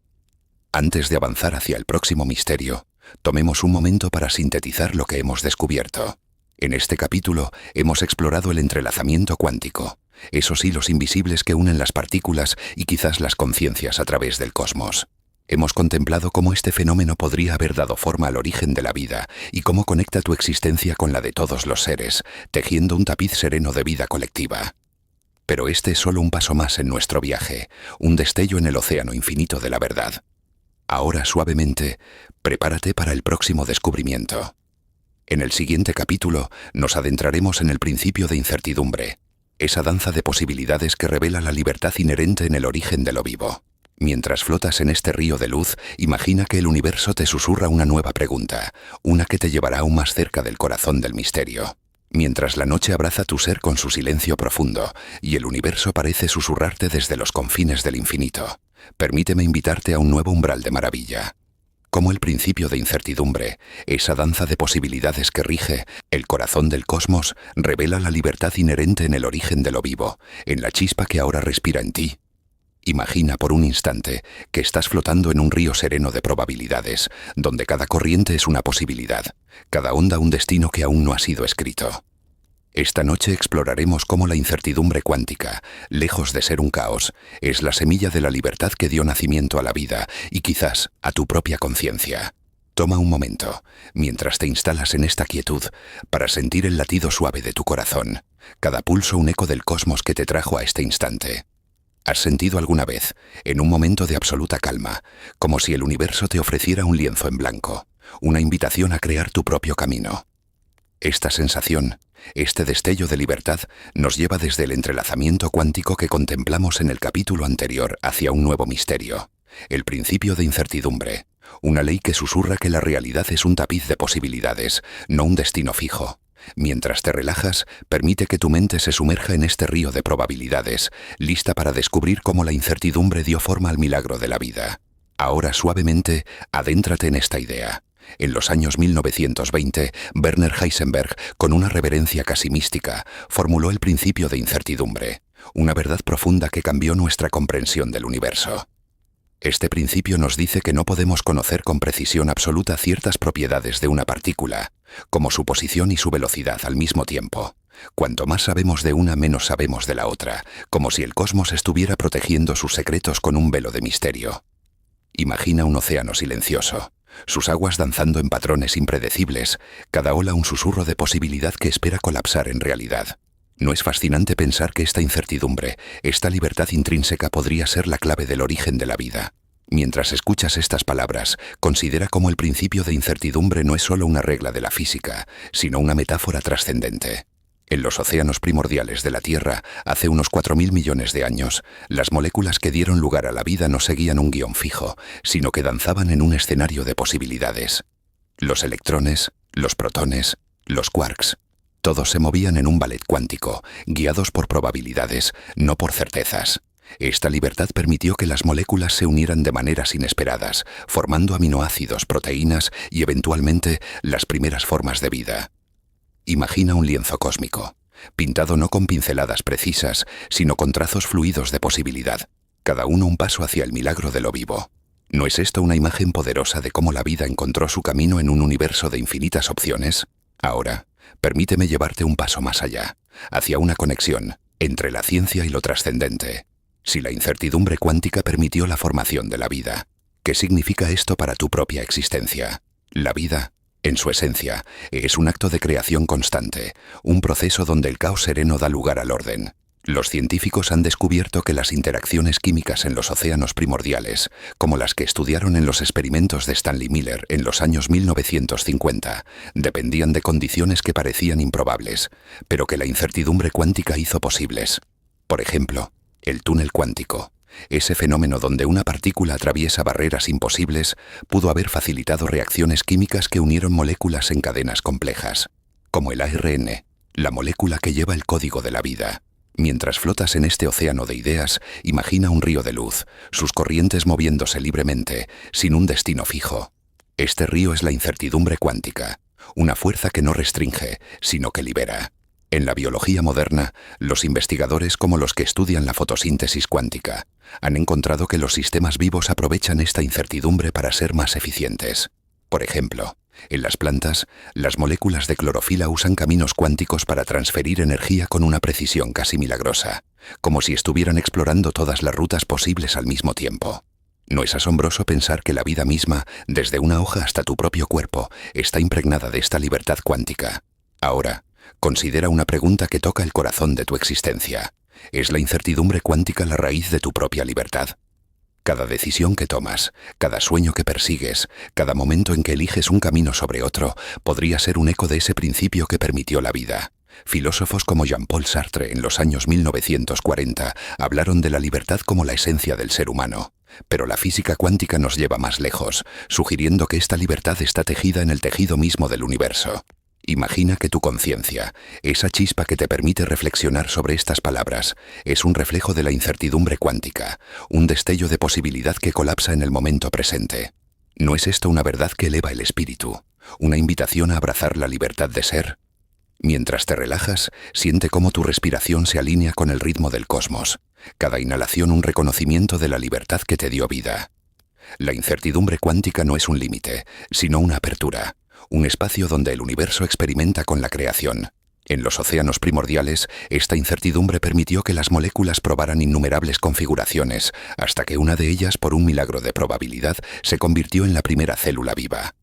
Antes de avanzar hacia el próximo misterio, tomemos un momento para sintetizar lo que hemos descubierto. En este capítulo hemos explorado el entrelazamiento cuántico, esos hilos invisibles que unen las partículas y quizás las conciencias a través del cosmos. Hemos contemplado cómo este fenómeno podría haber dado forma al origen de la vida y cómo conecta tu existencia con la de todos los seres, tejiendo un tapiz sereno de vida colectiva. Pero este es solo un paso más en nuestro viaje, un destello en el océano infinito de la verdad. Ahora, suavemente, prepárate para el próximo descubrimiento. En el siguiente capítulo nos adentraremos en el principio de incertidumbre, esa danza de posibilidades que revela la libertad inherente en el origen de lo vivo. Mientras flotas en este río de luz, imagina que el universo te susurra una nueva pregunta, una que te llevará aún más cerca del corazón del misterio. Mientras la noche abraza tu ser con su silencio profundo y el universo parece susurrarte desde los confines del infinito, permíteme invitarte a un nuevo umbral de maravilla. Como el principio de incertidumbre, esa danza de posibilidades que rige el corazón del cosmos, revela la libertad inherente en el origen de lo vivo, en la chispa que ahora respira en ti. Imagina por un instante que estás flotando en un río sereno de probabilidades, donde cada corriente es una posibilidad, cada onda un destino que aún no ha sido escrito. Esta noche exploraremos cómo la incertidumbre cuántica, lejos de ser un caos, es la semilla de la libertad que dio nacimiento a la vida y quizás a tu propia conciencia. Toma un momento, mientras te instalas en esta quietud, para sentir el latido suave de tu corazón, cada pulso un eco del cosmos que te trajo a este instante. ¿Has sentido alguna vez, en un momento de absoluta calma, como si el universo te ofreciera un lienzo en blanco, una invitación a crear tu propio camino? Esta sensación, este destello de libertad, nos lleva desde el entrelazamiento cuántico que contemplamos en el capítulo anterior hacia un nuevo misterio, el principio de incertidumbre, una ley que susurra que la realidad es un tapiz de posibilidades, no un destino fijo. Mientras te relajas, permite que tu mente se sumerja en este río de probabilidades, lista para descubrir cómo la incertidumbre dio forma al milagro de la vida. Ahora, suavemente, adéntrate en esta idea. En los años 1920, Werner Heisenberg, con una reverencia casi mística, formuló el principio de incertidumbre, una verdad profunda que cambió nuestra comprensión del universo. Este principio nos dice que no podemos conocer con precisión absoluta ciertas propiedades de una partícula, como su posición y su velocidad al mismo tiempo. Cuanto más sabemos de una, menos sabemos de la otra, como si el cosmos estuviera protegiendo sus secretos con un velo de misterio. Imagina un océano silencioso, sus aguas danzando en patrones impredecibles, cada ola un susurro de posibilidad que espera colapsar en realidad. ¿No es fascinante pensar que esta incertidumbre, esta libertad intrínseca podría ser la clave del origen de la vida? Mientras escuchas estas palabras, considera cómo el principio de incertidumbre no es solo una regla de la física, sino una metáfora trascendente. En los océanos primordiales de la Tierra, hace unos 4.000 millones de años, las moléculas que dieron lugar a la vida no seguían un guión fijo, sino que danzaban en un escenario de posibilidades. Los electrones, los protones, los quarks, todos se movían en un ballet cuántico, guiados por probabilidades, no por certezas. Esta libertad permitió que las moléculas se unieran de maneras inesperadas, formando aminoácidos, proteínas y eventualmente las primeras formas de vida. Imagina un lienzo cósmico, pintado no con pinceladas precisas, sino con trazos fluidos de posibilidad, cada uno un paso hacia el milagro de lo vivo. ¿No es esto una imagen poderosa de cómo la vida encontró su camino en un universo de infinitas opciones? Ahora, permíteme llevarte un paso más allá, hacia una conexión entre la ciencia y lo trascendente. Si la incertidumbre cuántica permitió la formación de la vida, ¿qué significa esto para tu propia existencia? La vida, en su esencia, es un acto de creación constante, un proceso donde el caos sereno da lugar al orden. Los científicos han descubierto que las interacciones químicas en los océanos primordiales, como las que estudiaron en los experimentos de Stanley Miller en los años 1950, dependían de condiciones que parecían improbables, pero que la incertidumbre cuántica hizo posibles. Por ejemplo, el túnel cuántico, ese fenómeno donde una partícula atraviesa barreras imposibles, pudo haber facilitado reacciones químicas que unieron moléculas en cadenas complejas, como el ARN, la molécula que lleva el código de la vida. Mientras flotas en este océano de ideas, imagina un río de luz, sus corrientes moviéndose libremente, sin un destino fijo. Este río es la incertidumbre cuántica, una fuerza que no restringe, sino que libera. En la biología moderna, los investigadores como los que estudian la fotosíntesis cuántica han encontrado que los sistemas vivos aprovechan esta incertidumbre para ser más eficientes. Por ejemplo, en las plantas, las moléculas de clorofila usan caminos cuánticos para transferir energía con una precisión casi milagrosa, como si estuvieran explorando todas las rutas posibles al mismo tiempo. ¿No es asombroso pensar que la vida misma, desde una hoja hasta tu propio cuerpo, está impregnada de esta libertad cuántica? Ahora, considera una pregunta que toca el corazón de tu existencia. ¿Es la incertidumbre cuántica la raíz de tu propia libertad? Cada decisión que tomas, cada sueño que persigues, cada momento en que eliges un camino sobre otro, podría ser un eco de ese principio que permitió la vida. Filósofos como Jean-Paul Sartre en los años 1940 hablaron de la libertad como la esencia del ser humano. Pero la física cuántica nos lleva más lejos, sugiriendo que esta libertad está tejida en el tejido mismo del universo. Imagina que tu conciencia, esa chispa que te permite reflexionar sobre estas palabras, es un reflejo de la incertidumbre cuántica, un destello de posibilidad que colapsa en el momento presente. ¿No es esto una verdad que eleva el espíritu, una invitación a abrazar la libertad de ser? Mientras te relajas, siente cómo tu respiración se alinea con el ritmo del cosmos, cada inhalación un reconocimiento de la libertad que te dio vida. La incertidumbre cuántica no es un límite, sino una apertura. Un espacio donde el universo experimenta con la creación. En los océanos primordiales, esta incertidumbre permitió que las moléculas probaran innumerables configuraciones, hasta que una de ellas, por un milagro de probabilidad, se convirtió en la primera célula viva.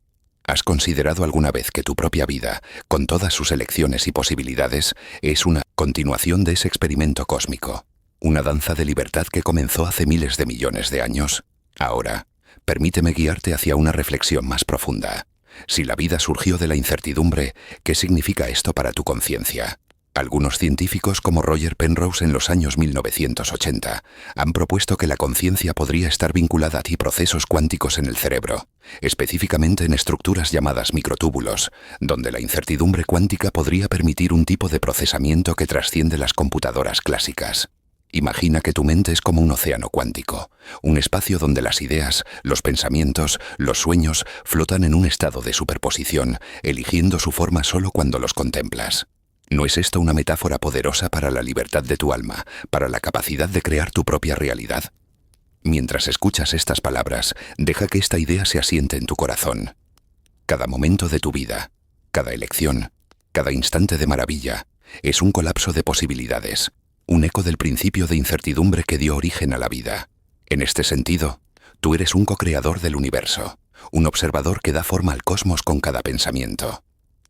¿Has considerado alguna vez que tu propia vida, con todas sus elecciones y posibilidades, es una continuación de ese experimento cósmico? Una danza de libertad que comenzó hace miles de millones de años. Ahora, permíteme guiarte hacia una reflexión más profunda. Si la vida surgió de la incertidumbre, ¿qué significa esto para tu conciencia? Algunos científicos como Roger Penrose en los años 1980 han propuesto que la conciencia podría estar vinculada a procesos cuánticos en el cerebro, específicamente en estructuras llamadas microtúbulos, donde la incertidumbre cuántica podría permitir un tipo de procesamiento que trasciende las computadoras clásicas. Imagina que tu mente es como un océano cuántico, un espacio donde las ideas, los pensamientos, los sueños flotan en un estado de superposición, eligiendo su forma solo cuando los contemplas. ¿No es esto una metáfora poderosa para la libertad de tu alma, para la capacidad de crear tu propia realidad? Mientras escuchas estas palabras, deja que esta idea se asiente en tu corazón. Cada momento de tu vida, cada elección, cada instante de maravilla, es un colapso de posibilidades, un eco del principio de incertidumbre que dio origen a la vida. En este sentido, tú eres un co-creador del universo, un observador que da forma al cosmos con cada pensamiento.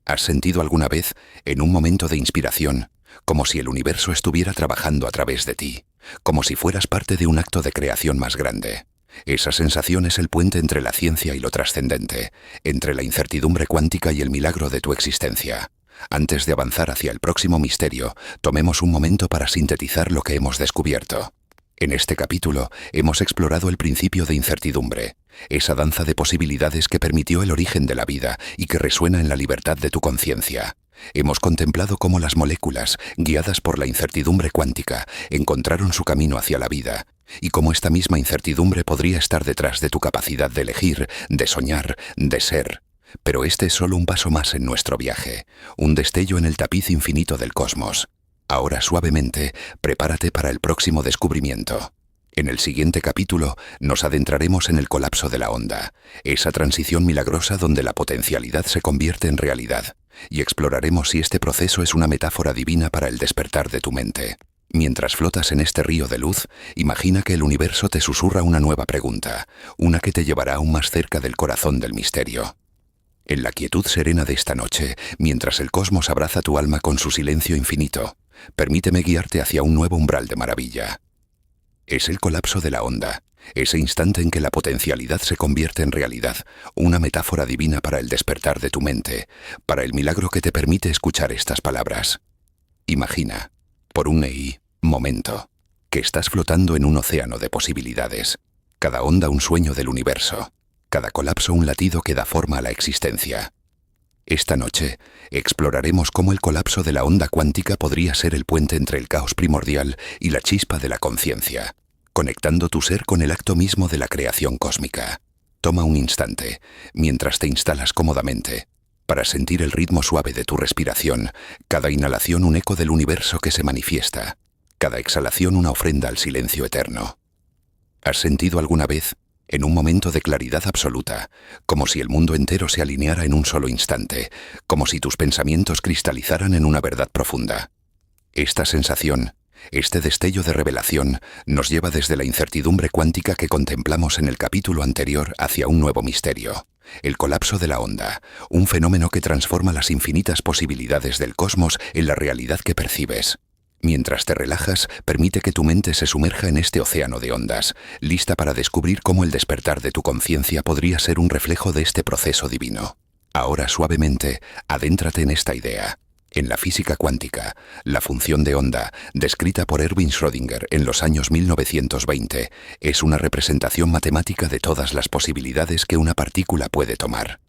¿Has sentido alguna vez, en un momento de inspiración, como si el universo estuviera trabajando a través de ti, como si fueras parte de un acto de creación más grande? Esa sensación es el puente entre la ciencia y lo trascendente, entre la incertidumbre cuántica y el milagro de tu existencia. Antes de avanzar hacia el próximo misterio, tomemos un momento para sintetizar lo que hemos descubierto. En este capítulo hemos explorado el principio de incertidumbre, esa danza de posibilidades que permitió el origen de la vida y que resuena en la libertad de tu conciencia. Hemos contemplado cómo las moléculas, guiadas por la incertidumbre cuántica, encontraron su camino hacia la vida, y cómo esta misma incertidumbre podría estar detrás de tu capacidad de elegir, de soñar, de ser. Pero este es solo un paso más en nuestro viaje, un destello en el tapiz infinito del cosmos. Ahora suavemente, prepárate para el próximo descubrimiento. En el siguiente capítulo nos adentraremos en el colapso de la onda, esa transición milagrosa donde la potencialidad se convierte en realidad, y exploraremos si este proceso es una metáfora divina para el despertar de tu mente. Mientras flotas en este río de luz, imagina que el universo te susurra una nueva pregunta, una que te llevará aún más cerca del corazón del misterio. En la quietud serena de esta noche, mientras el cosmos abraza tu alma con su silencio infinito, permíteme guiarte hacia un nuevo umbral de maravilla. Es el colapso de la onda, ese instante en que la potencialidad se convierte en realidad, una metáfora divina para el despertar de tu mente, para el milagro que te permite escuchar estas palabras. Imagina, por un momento, que estás flotando en un océano de posibilidades, cada onda un sueño del universo, cada colapso un latido que da forma a la existencia. Esta noche exploraremos cómo el colapso de la onda cuántica podría ser el puente entre el caos primordial y la chispa de la conciencia, conectando tu ser con el acto mismo de la creación cósmica. Toma un instante, mientras te instalas cómodamente, para sentir el ritmo suave de tu respiración, cada inhalación un eco del universo que se manifiesta, cada exhalación una ofrenda al silencio eterno. ¿Has sentido alguna vez, en un momento de claridad absoluta, como si el mundo entero se alineara en un solo instante, como si tus pensamientos cristalizaran en una verdad profunda? Esta sensación, este destello de revelación, nos lleva desde la incertidumbre cuántica que contemplamos en el capítulo anterior hacia un nuevo misterio, el colapso de la onda, un fenómeno que transforma las infinitas posibilidades del cosmos en la realidad que percibes. Mientras te relajas, permite que tu mente se sumerja en este océano de ondas, lista para descubrir cómo el despertar de tu conciencia podría ser un reflejo de este proceso divino. Ahora suavemente, adéntrate en esta idea. En la física cuántica, la función de onda, descrita por Erwin Schrödinger en los años 1920, es una representación matemática de todas las posibilidades que una partícula puede tomar.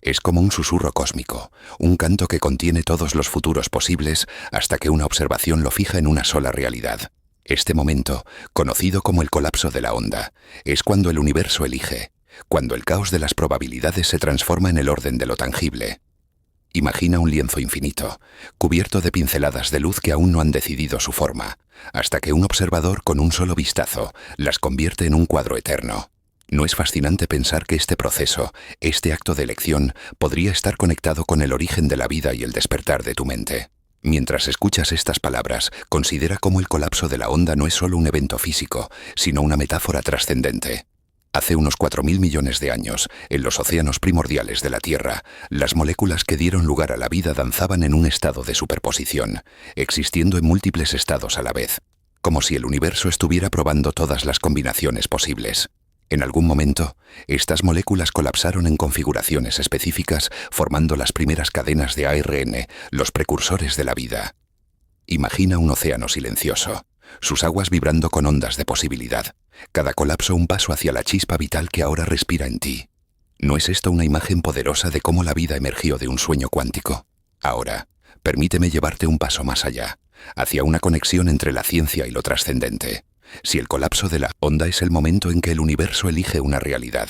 Es como un susurro cósmico, un canto que contiene todos los futuros posibles hasta que una observación lo fija en una sola realidad. Este momento, conocido como el colapso de la onda, es cuando el universo elige, cuando el caos de las probabilidades se transforma en el orden de lo tangible. Imagina un lienzo infinito, cubierto de pinceladas de luz que aún no han decidido su forma, hasta que un observador con un solo vistazo las convierte en un cuadro eterno. ¿No es fascinante pensar que este proceso, este acto de elección, podría estar conectado con el origen de la vida y el despertar de tu mente? Mientras escuchas estas palabras, considera cómo el colapso de la onda no es solo un evento físico, sino una metáfora trascendente. Hace unos 4.000 millones de años, en los océanos primordiales de la Tierra, las moléculas que dieron lugar a la vida danzaban en un estado de superposición, existiendo en múltiples estados a la vez, como si el universo estuviera probando todas las combinaciones posibles. En algún momento, estas moléculas colapsaron en configuraciones específicas, formando las primeras cadenas de ARN, los precursores de la vida. Imagina un océano silencioso, sus aguas vibrando con ondas de posibilidad, cada colapso un paso hacia la chispa vital que ahora respira en ti. ¿No es esto una imagen poderosa de cómo la vida emergió de un sueño cuántico? Ahora, permíteme llevarte un paso más allá, hacia una conexión entre la ciencia y lo trascendente. Si el colapso de la onda es el momento en que el universo elige una realidad,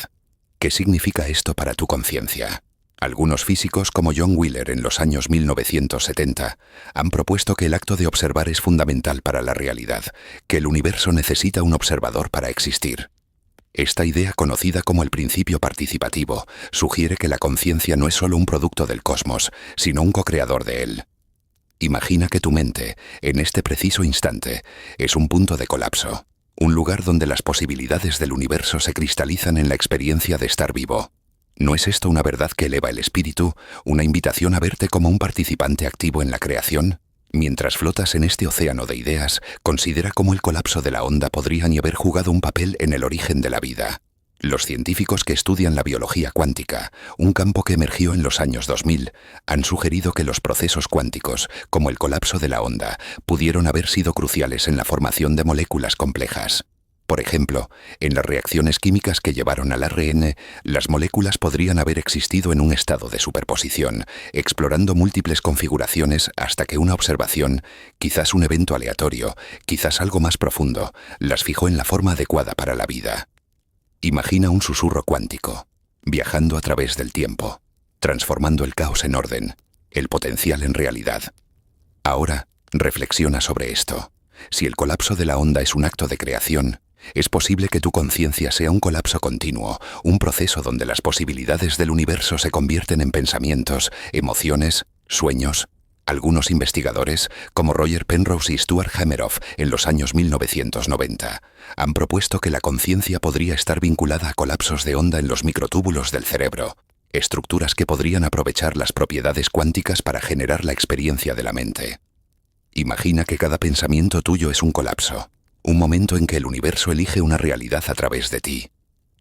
¿qué significa esto para tu conciencia? Algunos físicos, como John Wheeler en los años 1970, han propuesto que el acto de observar es fundamental para la realidad, que el universo necesita un observador para existir. Esta idea, conocida como el principio participativo, sugiere que la conciencia no es solo un producto del cosmos, sino un co-creador de él. Imagina que tu mente, en este preciso instante, es un punto de colapso, un lugar donde las posibilidades del universo se cristalizan en la experiencia de estar vivo. ¿No es esto una verdad que eleva el espíritu, una invitación a verte como un participante activo en la creación? Mientras flotas en este océano de ideas, considera cómo el colapso de la onda podría ni haber jugado un papel en el origen de la vida. Los científicos que estudian la biología cuántica, un campo que emergió en los años 2000, han sugerido que los procesos cuánticos, como el colapso de la onda, pudieron haber sido cruciales en la formación de moléculas complejas. Por ejemplo, en las reacciones químicas que llevaron al ARN, las moléculas podrían haber existido en un estado de superposición, explorando múltiples configuraciones hasta que una observación, quizás un evento aleatorio, quizás algo más profundo, las fijó en la forma adecuada para la vida. Imagina un susurro cuántico, viajando a través del tiempo, transformando el caos en orden, el potencial en realidad. Ahora, reflexiona sobre esto. Si el colapso de la onda es un acto de creación, es posible que tu conciencia sea un colapso continuo, un proceso donde las posibilidades del universo se convierten en pensamientos, emociones, sueños. Algunos investigadores, como Roger Penrose y Stuart Hameroff en los años 1990, han propuesto que la conciencia podría estar vinculada a colapsos de onda en los microtúbulos del cerebro, estructuras que podrían aprovechar las propiedades cuánticas para generar la experiencia de la mente. Imagina que cada pensamiento tuyo es un colapso, un momento en que el universo elige una realidad a través de ti.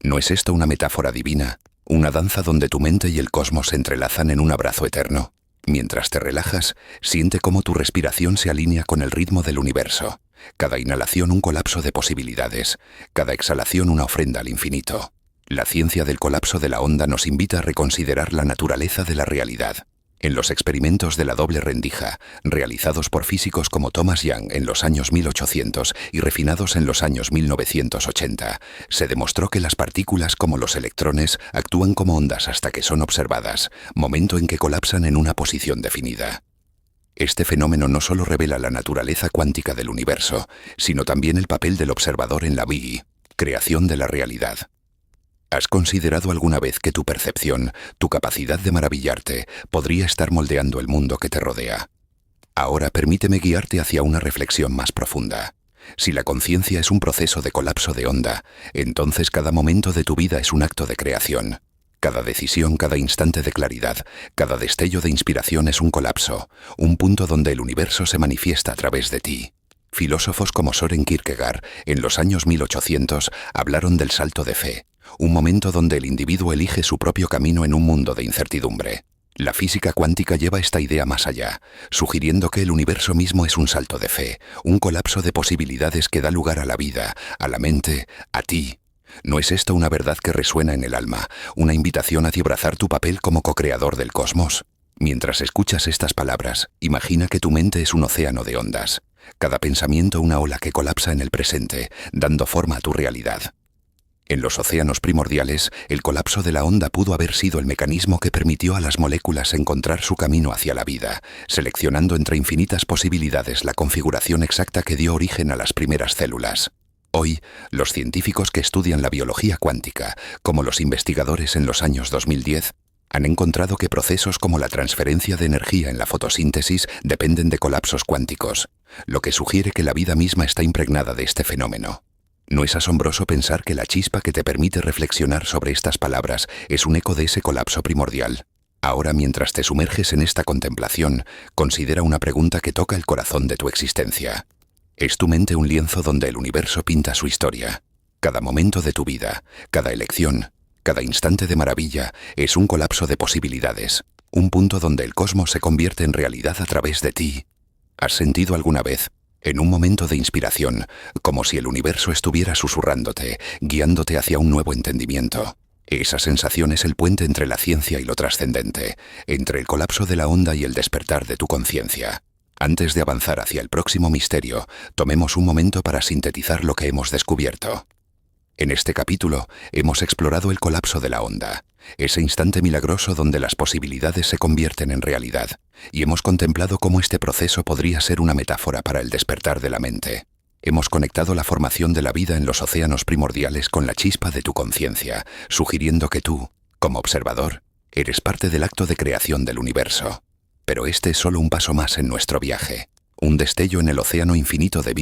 ¿No es esto una metáfora divina? Una danza donde tu mente y el cosmos se entrelazan en un abrazo eterno. Mientras te relajas, siente cómo tu respiración se alinea con el ritmo del universo. Cada inhalación un colapso de posibilidades, cada exhalación una ofrenda al infinito. La ciencia del colapso de la onda nos invita a reconsiderar la naturaleza de la realidad. En los experimentos de la doble rendija, realizados por físicos como Thomas Young en los años 1800 y refinados en los años 1980, se demostró que las partículas como los electrones actúan como ondas hasta que son observadas, momento en que colapsan en una posición definida. Este fenómeno no solo revela la naturaleza cuántica del universo, sino también el papel del observador en la creación de la realidad. ¿Has considerado alguna vez que tu percepción, tu capacidad de maravillarte, podría estar moldeando el mundo que te rodea? Ahora permíteme guiarte hacia una reflexión más profunda. Si la conciencia es un proceso de colapso de onda, entonces cada momento de tu vida es un acto de creación. Cada decisión, cada instante de claridad, cada destello de inspiración es un colapso, un punto donde el universo se manifiesta a través de ti. Filósofos como Søren Kierkegaard, en los años 1800, hablaron del salto de fe, un momento donde el individuo elige su propio camino en un mundo de incertidumbre. La física cuántica lleva esta idea más allá, sugiriendo que el universo mismo es un salto de fe, un colapso de posibilidades que da lugar a la vida, a la mente, a ti. ¿No es esto una verdad que resuena en el alma, una invitación a abrazar tu papel como co-creador del cosmos? Mientras escuchas estas palabras, imagina que tu mente es un océano de ondas, cada pensamiento una ola que colapsa en el presente, dando forma a tu realidad. En los océanos primordiales, el colapso de la onda pudo haber sido el mecanismo que permitió a las moléculas encontrar su camino hacia la vida, seleccionando entre infinitas posibilidades la configuración exacta que dio origen a las primeras células. Hoy, los científicos que estudian la biología cuántica, como los investigadores en los años 2010, han encontrado que procesos como la transferencia de energía en la fotosíntesis dependen de colapsos cuánticos, lo que sugiere que la vida misma está impregnada de este fenómeno. ¿No es asombroso pensar que la chispa que te permite reflexionar sobre estas palabras es un eco de ese colapso primordial? Ahora, mientras te sumerges en esta contemplación, considera una pregunta que toca el corazón de tu existencia. ¿Es tu mente un lienzo donde el universo pinta su historia? Cada momento de tu vida, cada elección, cada instante de maravilla es un colapso de posibilidades, un punto donde el cosmos se convierte en realidad a través de ti. ¿Has sentido alguna vez, en un momento de inspiración, como si el universo estuviera susurrándote, guiándote hacia un nuevo entendimiento? Esa sensación es el puente entre la ciencia y lo trascendente, entre el colapso de la onda y el despertar de tu conciencia. Antes de avanzar hacia el próximo misterio, tomemos un momento para sintetizar lo que hemos descubierto. En este capítulo, hemos explorado el colapso de la onda, ese instante milagroso donde las posibilidades se convierten en realidad, y hemos contemplado cómo este proceso podría ser una metáfora para el despertar de la mente. Hemos conectado la formación de la vida en los océanos primordiales con la chispa de tu conciencia, sugiriendo que tú, como observador, eres parte del acto de creación del universo. Pero este es solo un paso más en nuestro viaje, un destello en el océano infinito de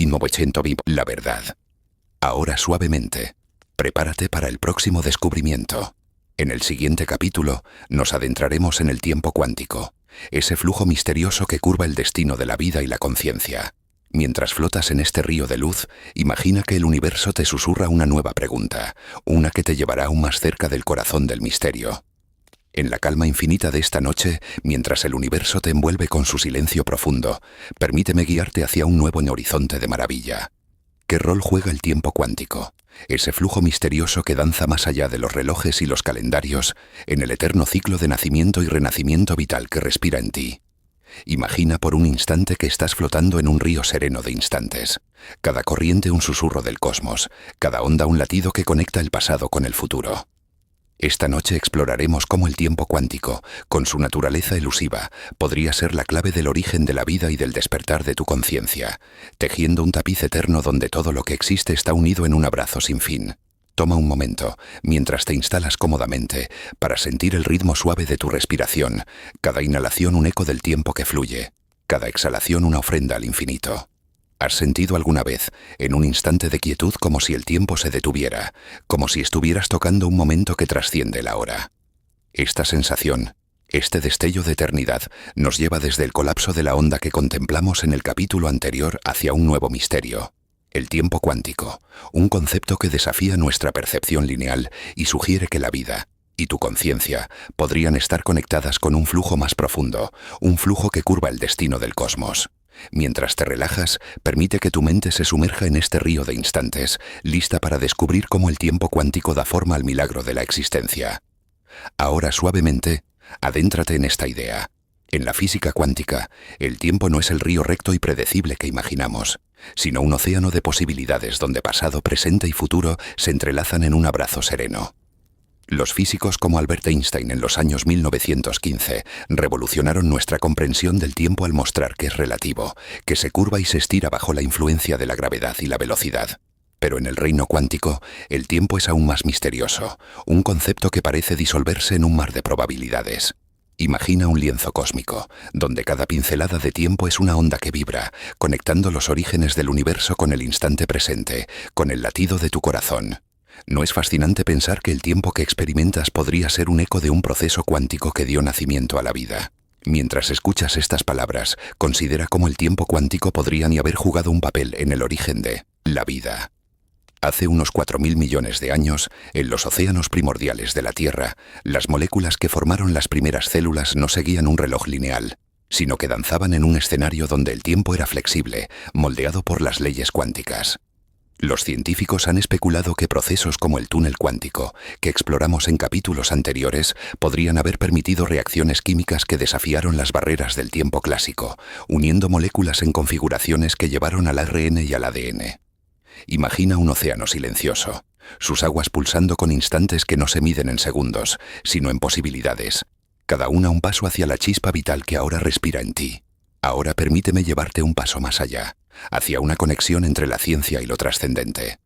la verdad. Ahora suavemente, prepárate para el próximo descubrimiento. En el siguiente capítulo, nos adentraremos en el tiempo cuántico, ese flujo misterioso que curva el destino de la vida y la conciencia. Mientras flotas en este río de luz, imagina que el universo te susurra una nueva pregunta, una que te llevará aún más cerca del corazón del misterio. En la calma infinita de esta noche, mientras el universo te envuelve con su silencio profundo, permíteme guiarte hacia un nuevo horizonte de maravilla. ¿Qué rol juega el tiempo cuántico? Ese flujo misterioso que danza más allá de los relojes y los calendarios, en el eterno ciclo de nacimiento y renacimiento vital que respira en ti. Imagina por un instante que estás flotando en un río sereno de instantes. Cada corriente un susurro del cosmos, cada onda un latido que conecta el pasado con el futuro. Esta noche exploraremos cómo el tiempo cuántico, con su naturaleza elusiva, podría ser la clave del origen de la vida y del despertar de tu conciencia, tejiendo un tapiz eterno donde todo lo que existe está unido en un abrazo sin fin. Toma un momento, mientras te instalas cómodamente, para sentir el ritmo suave de tu respiración, cada inhalación un eco del tiempo que fluye, cada exhalación una ofrenda al infinito. ¿Has sentido alguna vez, en un instante de quietud, como si el tiempo se detuviera, como si estuvieras tocando un momento que trasciende la hora? Esta sensación, este destello de eternidad, nos lleva desde el colapso de la onda que contemplamos en el capítulo anterior hacia un nuevo misterio. El tiempo cuántico, un concepto que desafía nuestra percepción lineal y sugiere que la vida y tu conciencia podrían estar conectadas con un flujo más profundo, un flujo que curva el destino del cosmos. Mientras te relajas, permite que tu mente se sumerja en este río de instantes, lista para descubrir cómo el tiempo cuántico da forma al milagro de la existencia. Ahora suavemente, adéntrate en esta idea. En la física cuántica, el tiempo no es el río recto y predecible que imaginamos, sino un océano de posibilidades donde pasado, presente y futuro se entrelazan en un abrazo sereno. Los físicos como Albert Einstein en los años 1915 revolucionaron nuestra comprensión del tiempo al mostrar que es relativo, que se curva y se estira bajo la influencia de la gravedad y la velocidad. Pero en el reino cuántico, el tiempo es aún más misterioso, un concepto que parece disolverse en un mar de probabilidades. Imagina un lienzo cósmico, donde cada pincelada de tiempo es una onda que vibra, conectando los orígenes del universo con el instante presente, con el latido de tu corazón. ¿No es fascinante pensar que el tiempo que experimentas podría ser un eco de un proceso cuántico que dio nacimiento a la vida? Mientras escuchas estas palabras, considera cómo el tiempo cuántico podría ni haber jugado un papel en el origen de la vida. Hace unos 4.000 millones de años, en los océanos primordiales de la Tierra, las moléculas que formaron las primeras células no seguían un reloj lineal, sino que danzaban en un escenario donde el tiempo era flexible, moldeado por las leyes cuánticas. Los científicos han especulado que procesos como el túnel cuántico, que exploramos en capítulos anteriores, podrían haber permitido reacciones químicas que desafiaron las barreras del tiempo clásico, uniendo moléculas en configuraciones que llevaron al ARN y al ADN. Imagina un océano silencioso, sus aguas pulsando con instantes que no se miden en segundos, sino en posibilidades, cada una un paso hacia la chispa vital que ahora respira en ti. Ahora permíteme llevarte un paso más allá, hacia una conexión entre la ciencia y lo trascendente.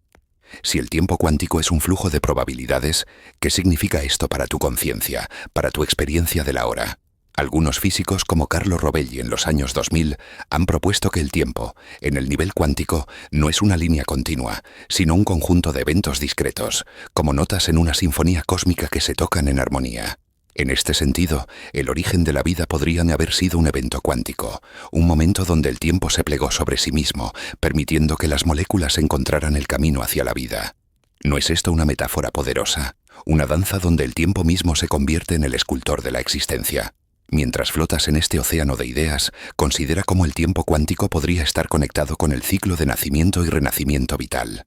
Si el tiempo cuántico es un flujo de probabilidades, ¿qué significa esto para tu conciencia, para tu experiencia del ahora? Algunos físicos como Carlo Rovelli en los años 2000 han propuesto que el tiempo, en el nivel cuántico, no es una línea continua, sino un conjunto de eventos discretos, como notas en una sinfonía cósmica que se tocan en armonía. En este sentido, el origen de la vida podría haber sido un evento cuántico, un momento donde el tiempo se plegó sobre sí mismo, permitiendo que las moléculas encontraran el camino hacia la vida. ¿No es esto una metáfora poderosa? Una danza donde el tiempo mismo se convierte en el escultor de la existencia. Mientras flotas en este océano de ideas, considera cómo el tiempo cuántico podría estar conectado con el ciclo de nacimiento y renacimiento vital.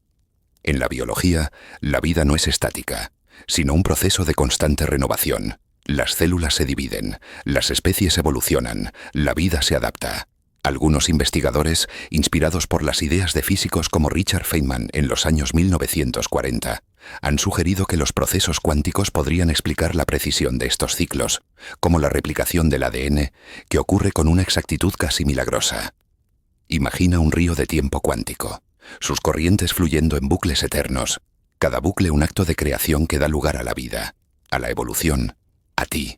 En la biología, la vida no es estática, sino un proceso de constante renovación. Las células se dividen, las especies evolucionan, la vida se adapta. Algunos investigadores, inspirados por las ideas de físicos como Richard Feynman en los años 1940, han sugerido que los procesos cuánticos podrían explicar la precisión de estos ciclos, como la replicación del ADN, que ocurre con una exactitud casi milagrosa. Imagina un río de tiempo cuántico, sus corrientes fluyendo en bucles eternos, cada bucle un acto de creación que da lugar a la vida, a la evolución, a ti.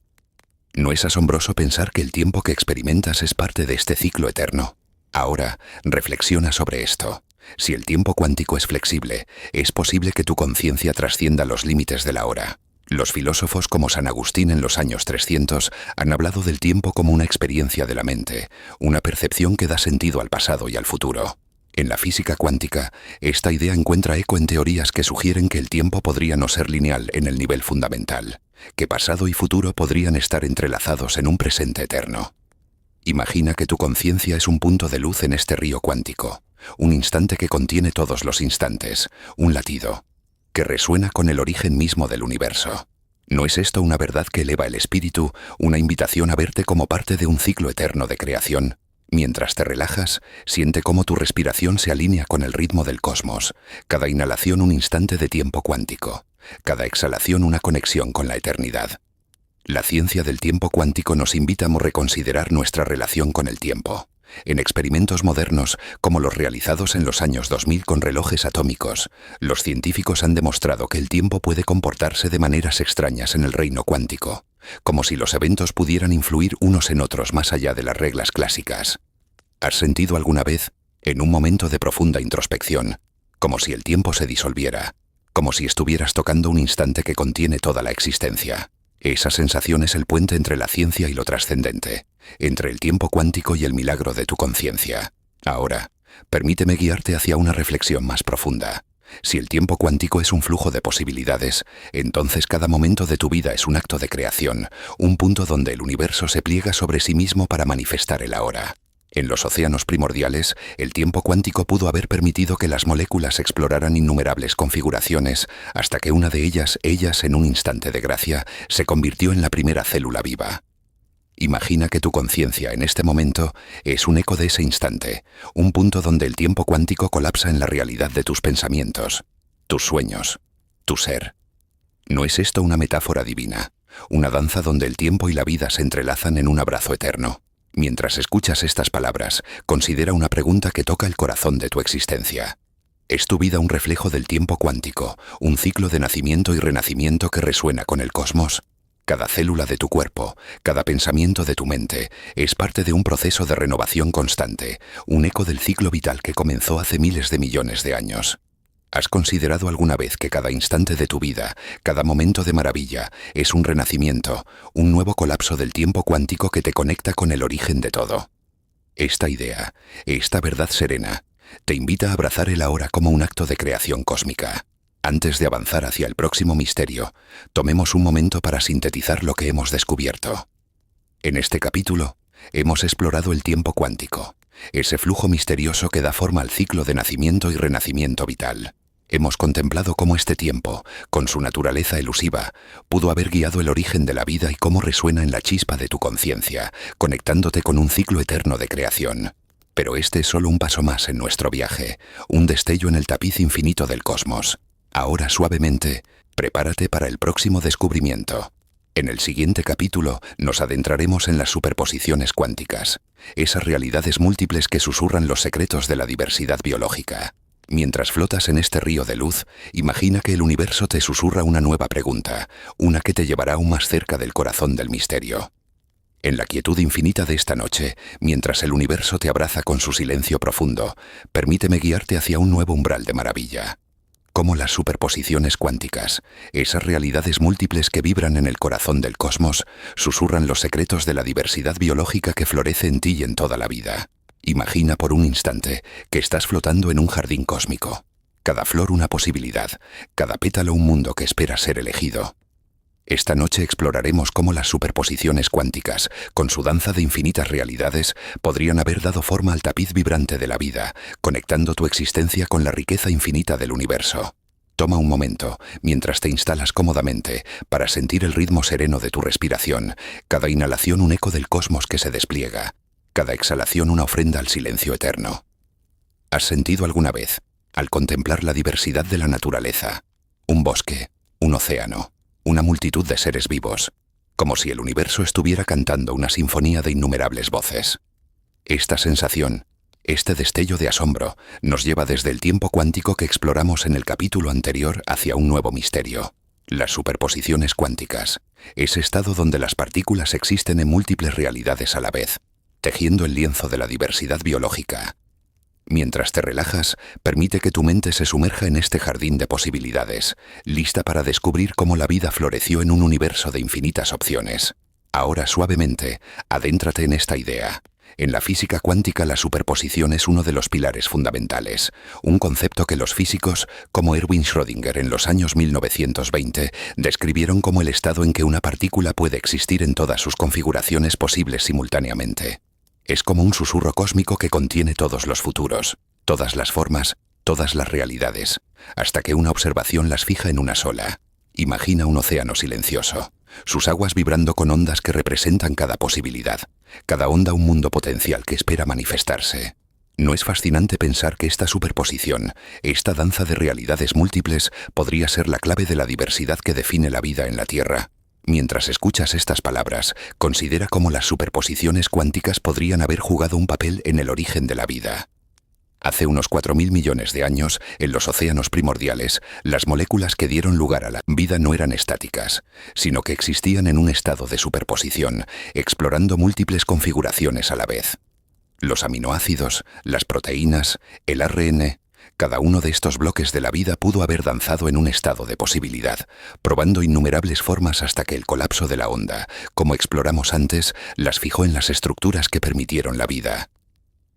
¿No es asombroso pensar que el tiempo que experimentas es parte de este ciclo eterno? Ahora, reflexiona sobre esto. Si el tiempo cuántico es flexible, es posible que tu conciencia trascienda los límites de la hora. Los filósofos como San Agustín en los años 300 han hablado del tiempo como una experiencia de la mente, una percepción que da sentido al pasado y al futuro. En la física cuántica, esta idea encuentra eco en teorías que sugieren que el tiempo podría no ser lineal en el nivel fundamental, que pasado y futuro podrían estar entrelazados en un presente eterno. Imagina que tu conciencia es un punto de luz en este río cuántico, un instante que contiene todos los instantes, un latido, que resuena con el origen mismo del universo. ¿No es esto una verdad que eleva el espíritu, una invitación a verte como parte de un ciclo eterno de creación? Mientras te relajas, siente cómo tu respiración se alinea con el ritmo del cosmos, cada inhalación un instante de tiempo cuántico, cada exhalación una conexión con la eternidad. La ciencia del tiempo cuántico nos invita a reconsiderar nuestra relación con el tiempo. En experimentos modernos, como los realizados en los años 2000 con relojes atómicos, los científicos han demostrado que el tiempo puede comportarse de maneras extrañas en el reino cuántico, como si los eventos pudieran influir unos en otros más allá de las reglas clásicas. ¿Has sentido alguna vez, en un momento de profunda introspección, como si el tiempo se disolviera, como si estuvieras tocando un instante que contiene toda la existencia? Esa sensación es el puente entre la ciencia y lo trascendente, entre el tiempo cuántico y el milagro de tu conciencia. Ahora, permíteme guiarte hacia una reflexión más profunda. Si el tiempo cuántico es un flujo de posibilidades, entonces cada momento de tu vida es un acto de creación, un punto donde el universo se pliega sobre sí mismo para manifestar el ahora. En los océanos primordiales, el tiempo cuántico pudo haber permitido que las moléculas exploraran innumerables configuraciones, hasta que una de ellas, en un instante de gracia, se convirtió en la primera célula viva. Imagina que tu conciencia en este momento es un eco de ese instante, un punto donde el tiempo cuántico colapsa en la realidad de tus pensamientos, tus sueños, tu ser. ¿No es esto una metáfora divina, una danza donde el tiempo y la vida se entrelazan en un abrazo eterno? Mientras escuchas estas palabras, considera una pregunta que toca el corazón de tu existencia. ¿Es tu vida un reflejo del tiempo cuántico, un ciclo de nacimiento y renacimiento que resuena con el cosmos? Cada célula de tu cuerpo, cada pensamiento de tu mente, es parte de un proceso de renovación constante, un eco del ciclo vital que comenzó hace miles de millones de años. ¿Has considerado alguna vez que cada instante de tu vida, cada momento de maravilla, es un renacimiento, un nuevo colapso del tiempo cuántico que te conecta con el origen de todo? Esta idea, esta verdad serena, te invita a abrazar el ahora como un acto de creación cósmica. Antes de avanzar hacia el próximo misterio, tomemos un momento para sintetizar lo que hemos descubierto. En este capítulo, hemos explorado el tiempo cuántico, ese flujo misterioso que da forma al ciclo de nacimiento y renacimiento vital. Hemos contemplado cómo este tiempo, con su naturaleza elusiva, pudo haber guiado el origen de la vida y cómo resuena en la chispa de tu conciencia, conectándote con un ciclo eterno de creación. Pero este es solo un paso más en nuestro viaje, un destello en el tapiz infinito del cosmos. Ahora suavemente, prepárate para el próximo descubrimiento. En el siguiente capítulo nos adentraremos en las superposiciones cuánticas, esas realidades múltiples que susurran los secretos de la diversidad biológica. Mientras flotas en este río de luz, imagina que el universo te susurra una nueva pregunta, una que te llevará aún más cerca del corazón del misterio. En la quietud infinita de esta noche, mientras el universo te abraza con su silencio profundo, permíteme guiarte hacia un nuevo umbral de maravilla. Como las superposiciones cuánticas, esas realidades múltiples que vibran en el corazón del cosmos, susurran los secretos de la diversidad biológica que florece en ti y en toda la vida. Imagina por un instante que estás flotando en un jardín cósmico. Cada flor una posibilidad, cada pétalo un mundo que espera ser elegido. Esta noche exploraremos cómo las superposiciones cuánticas, con su danza de infinitas realidades, podrían haber dado forma al tapiz vibrante de la vida, conectando tu existencia con la riqueza infinita del universo. Toma un momento, mientras te instalas cómodamente, para sentir el ritmo sereno de tu respiración, cada inhalación un eco del cosmos que se despliega, Cada exhalación una ofrenda al silencio eterno. ¿Has sentido alguna vez, al contemplar la diversidad de la naturaleza, un bosque, un océano, una multitud de seres vivos, como si el universo estuviera cantando una sinfonía de innumerables voces? Esta sensación, este destello de asombro, nos lleva desde el tiempo cuántico que exploramos en el capítulo anterior hacia un nuevo misterio: las superposiciones cuánticas, ese estado donde las partículas existen en múltiples realidades a la vez, tejiendo el lienzo de la diversidad biológica. Mientras te relajas, permite que tu mente se sumerja en este jardín de posibilidades, lista para descubrir cómo la vida floreció en un universo de infinitas opciones. Ahora, suavemente, adéntrate en esta idea. En la física cuántica, la superposición es uno de los pilares fundamentales, un concepto que los físicos, como Erwin Schrödinger en los años 1920, describieron como el estado en que una partícula puede existir en todas sus configuraciones posibles simultáneamente. Es como un susurro cósmico que contiene todos los futuros, todas las formas, todas las realidades, hasta que una observación las fija en una sola. Imagina un océano silencioso, sus aguas vibrando con ondas que representan cada posibilidad, cada onda un mundo potencial que espera manifestarse. ¿No es fascinante pensar que esta superposición, esta danza de realidades múltiples, podría ser la clave de la diversidad que define la vida en la Tierra? Mientras escuchas estas palabras, considera cómo las superposiciones cuánticas podrían haber jugado un papel en el origen de la vida. Hace unos 4.000 millones de años, en los océanos primordiales, las moléculas que dieron lugar a la vida no eran estáticas, sino que existían en un estado de superposición, explorando múltiples configuraciones a la vez. Los aminoácidos, las proteínas, el ARN, cada uno de estos bloques de la vida pudo haber danzado en un estado de posibilidad, probando innumerables formas hasta que el colapso de la onda, como exploramos antes, las fijó en las estructuras que permitieron la vida.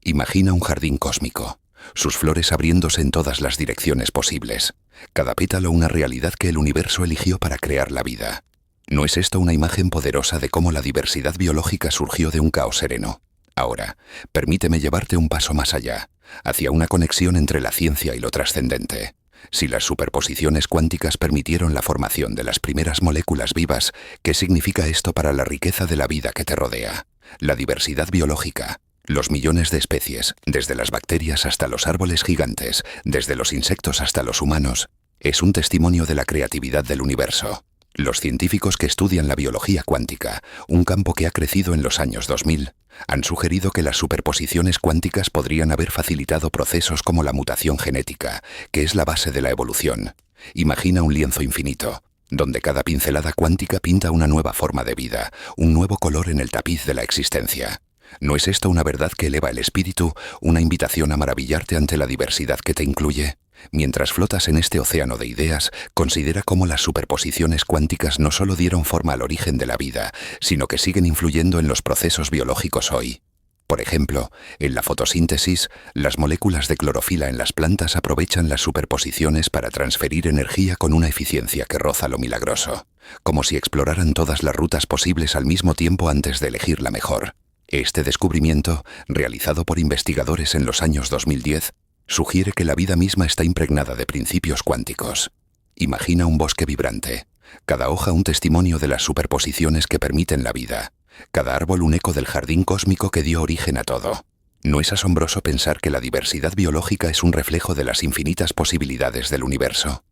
Imagina un jardín cósmico, sus flores abriéndose en todas las direcciones posibles, cada pétalo una realidad que el universo eligió para crear la vida. ¿No es esto una imagen poderosa de cómo la diversidad biológica surgió de un caos sereno? Ahora, permíteme llevarte un paso más allá, hacia una conexión entre la ciencia y lo trascendente. Si las superposiciones cuánticas permitieron la formación de las primeras moléculas vivas, ¿qué significa esto para la riqueza de la vida que te rodea? La diversidad biológica, los millones de especies, desde las bacterias hasta los árboles gigantes, desde los insectos hasta los humanos, es un testimonio de la creatividad del universo. Los científicos que estudian la biología cuántica, un campo que ha crecido en los años 2000, han sugerido que las superposiciones cuánticas podrían haber facilitado procesos como la mutación genética, que es la base de la evolución. Imagina un lienzo infinito, donde cada pincelada cuántica pinta una nueva forma de vida, un nuevo color en el tapiz de la existencia. ¿No es esto una verdad que eleva el espíritu, una invitación a maravillarte ante la diversidad que te incluye? Mientras flotas en este océano de ideas, considera cómo las superposiciones cuánticas no solo dieron forma al origen de la vida, sino que siguen influyendo en los procesos biológicos hoy. Por ejemplo, en la fotosíntesis, las moléculas de clorofila en las plantas aprovechan las superposiciones para transferir energía con una eficiencia que roza lo milagroso, como si exploraran todas las rutas posibles al mismo tiempo antes de elegir la mejor. Este descubrimiento, realizado por investigadores en los años 2010, sugiere que la vida misma está impregnada de principios cuánticos. Imagina un bosque vibrante, cada hoja un testimonio de las superposiciones que permiten la vida, cada árbol un eco del jardín cósmico que dio origen a todo. ¿No es asombroso pensar que la diversidad biológica es un reflejo de las infinitas posibilidades del universo?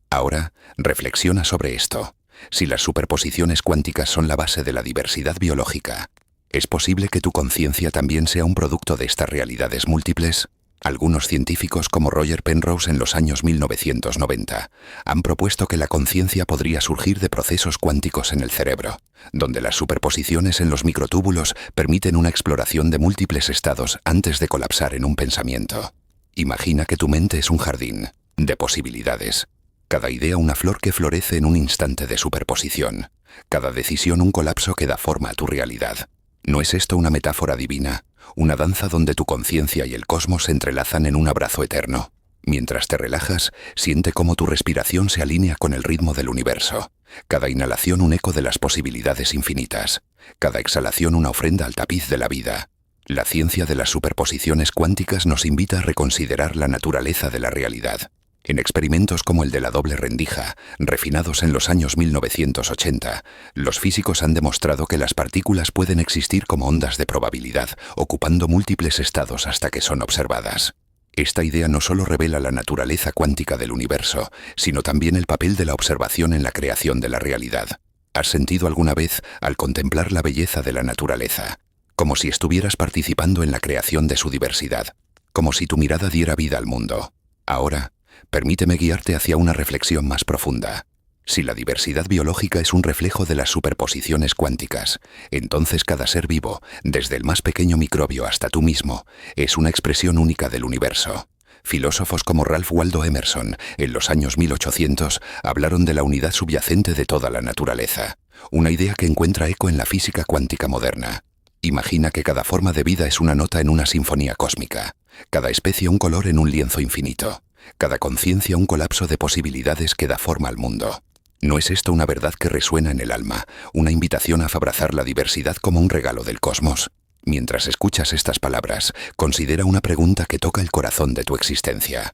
Ahora, reflexiona sobre esto. Si las superposiciones cuánticas son la base de la diversidad biológica, ¿es posible que tu conciencia también sea un producto de estas realidades múltiples? Algunos científicos como Roger Penrose en los años 1990 han propuesto que la conciencia podría surgir de procesos cuánticos en el cerebro, donde las superposiciones en los microtúbulos permiten una exploración de múltiples estados antes de colapsar en un pensamiento. Imagina que tu mente es un jardín de posibilidades. Cada idea una flor que florece en un instante de superposición. Cada decisión un colapso que da forma a tu realidad. ¿No es esto una metáfora divina? Una danza donde tu conciencia y el cosmos se entrelazan en un abrazo eterno. Mientras te relajas, siente cómo tu respiración se alinea con el ritmo del universo. Cada inhalación un eco de las posibilidades infinitas. Cada exhalación una ofrenda al tapiz de la vida. La ciencia de las superposiciones cuánticas nos invita a reconsiderar la naturaleza de la realidad. En experimentos como el de la doble rendija, refinados en los años 1980, los físicos han demostrado que las partículas pueden existir como ondas de probabilidad, ocupando múltiples estados hasta que son observadas. Esta idea no solo revela la naturaleza cuántica del universo, sino también el papel de la observación en la creación de la realidad. ¿Has sentido alguna vez, al contemplar la belleza de la naturaleza, como si estuvieras participando en la creación de su diversidad, como si tu mirada diera vida al mundo? Ahora, permíteme guiarte hacia una reflexión más profunda. Si la diversidad biológica es un reflejo de las superposiciones cuánticas, entonces cada ser vivo, desde el más pequeño microbio hasta tú mismo, es una expresión única del universo. Filósofos como Ralph Waldo Emerson, en los años 1800, hablaron de la unidad subyacente de toda la naturaleza, una idea que encuentra eco en la física cuántica moderna. Imagina que cada forma de vida es una nota en una sinfonía cósmica, cada especie un color en un lienzo infinito, cada conciencia un colapso de posibilidades que da forma al mundo. ¿No es esto una verdad que resuena en el alma, una invitación a abrazar la diversidad como un regalo del cosmos? Mientras escuchas estas palabras, considera una pregunta que toca el corazón de tu existencia.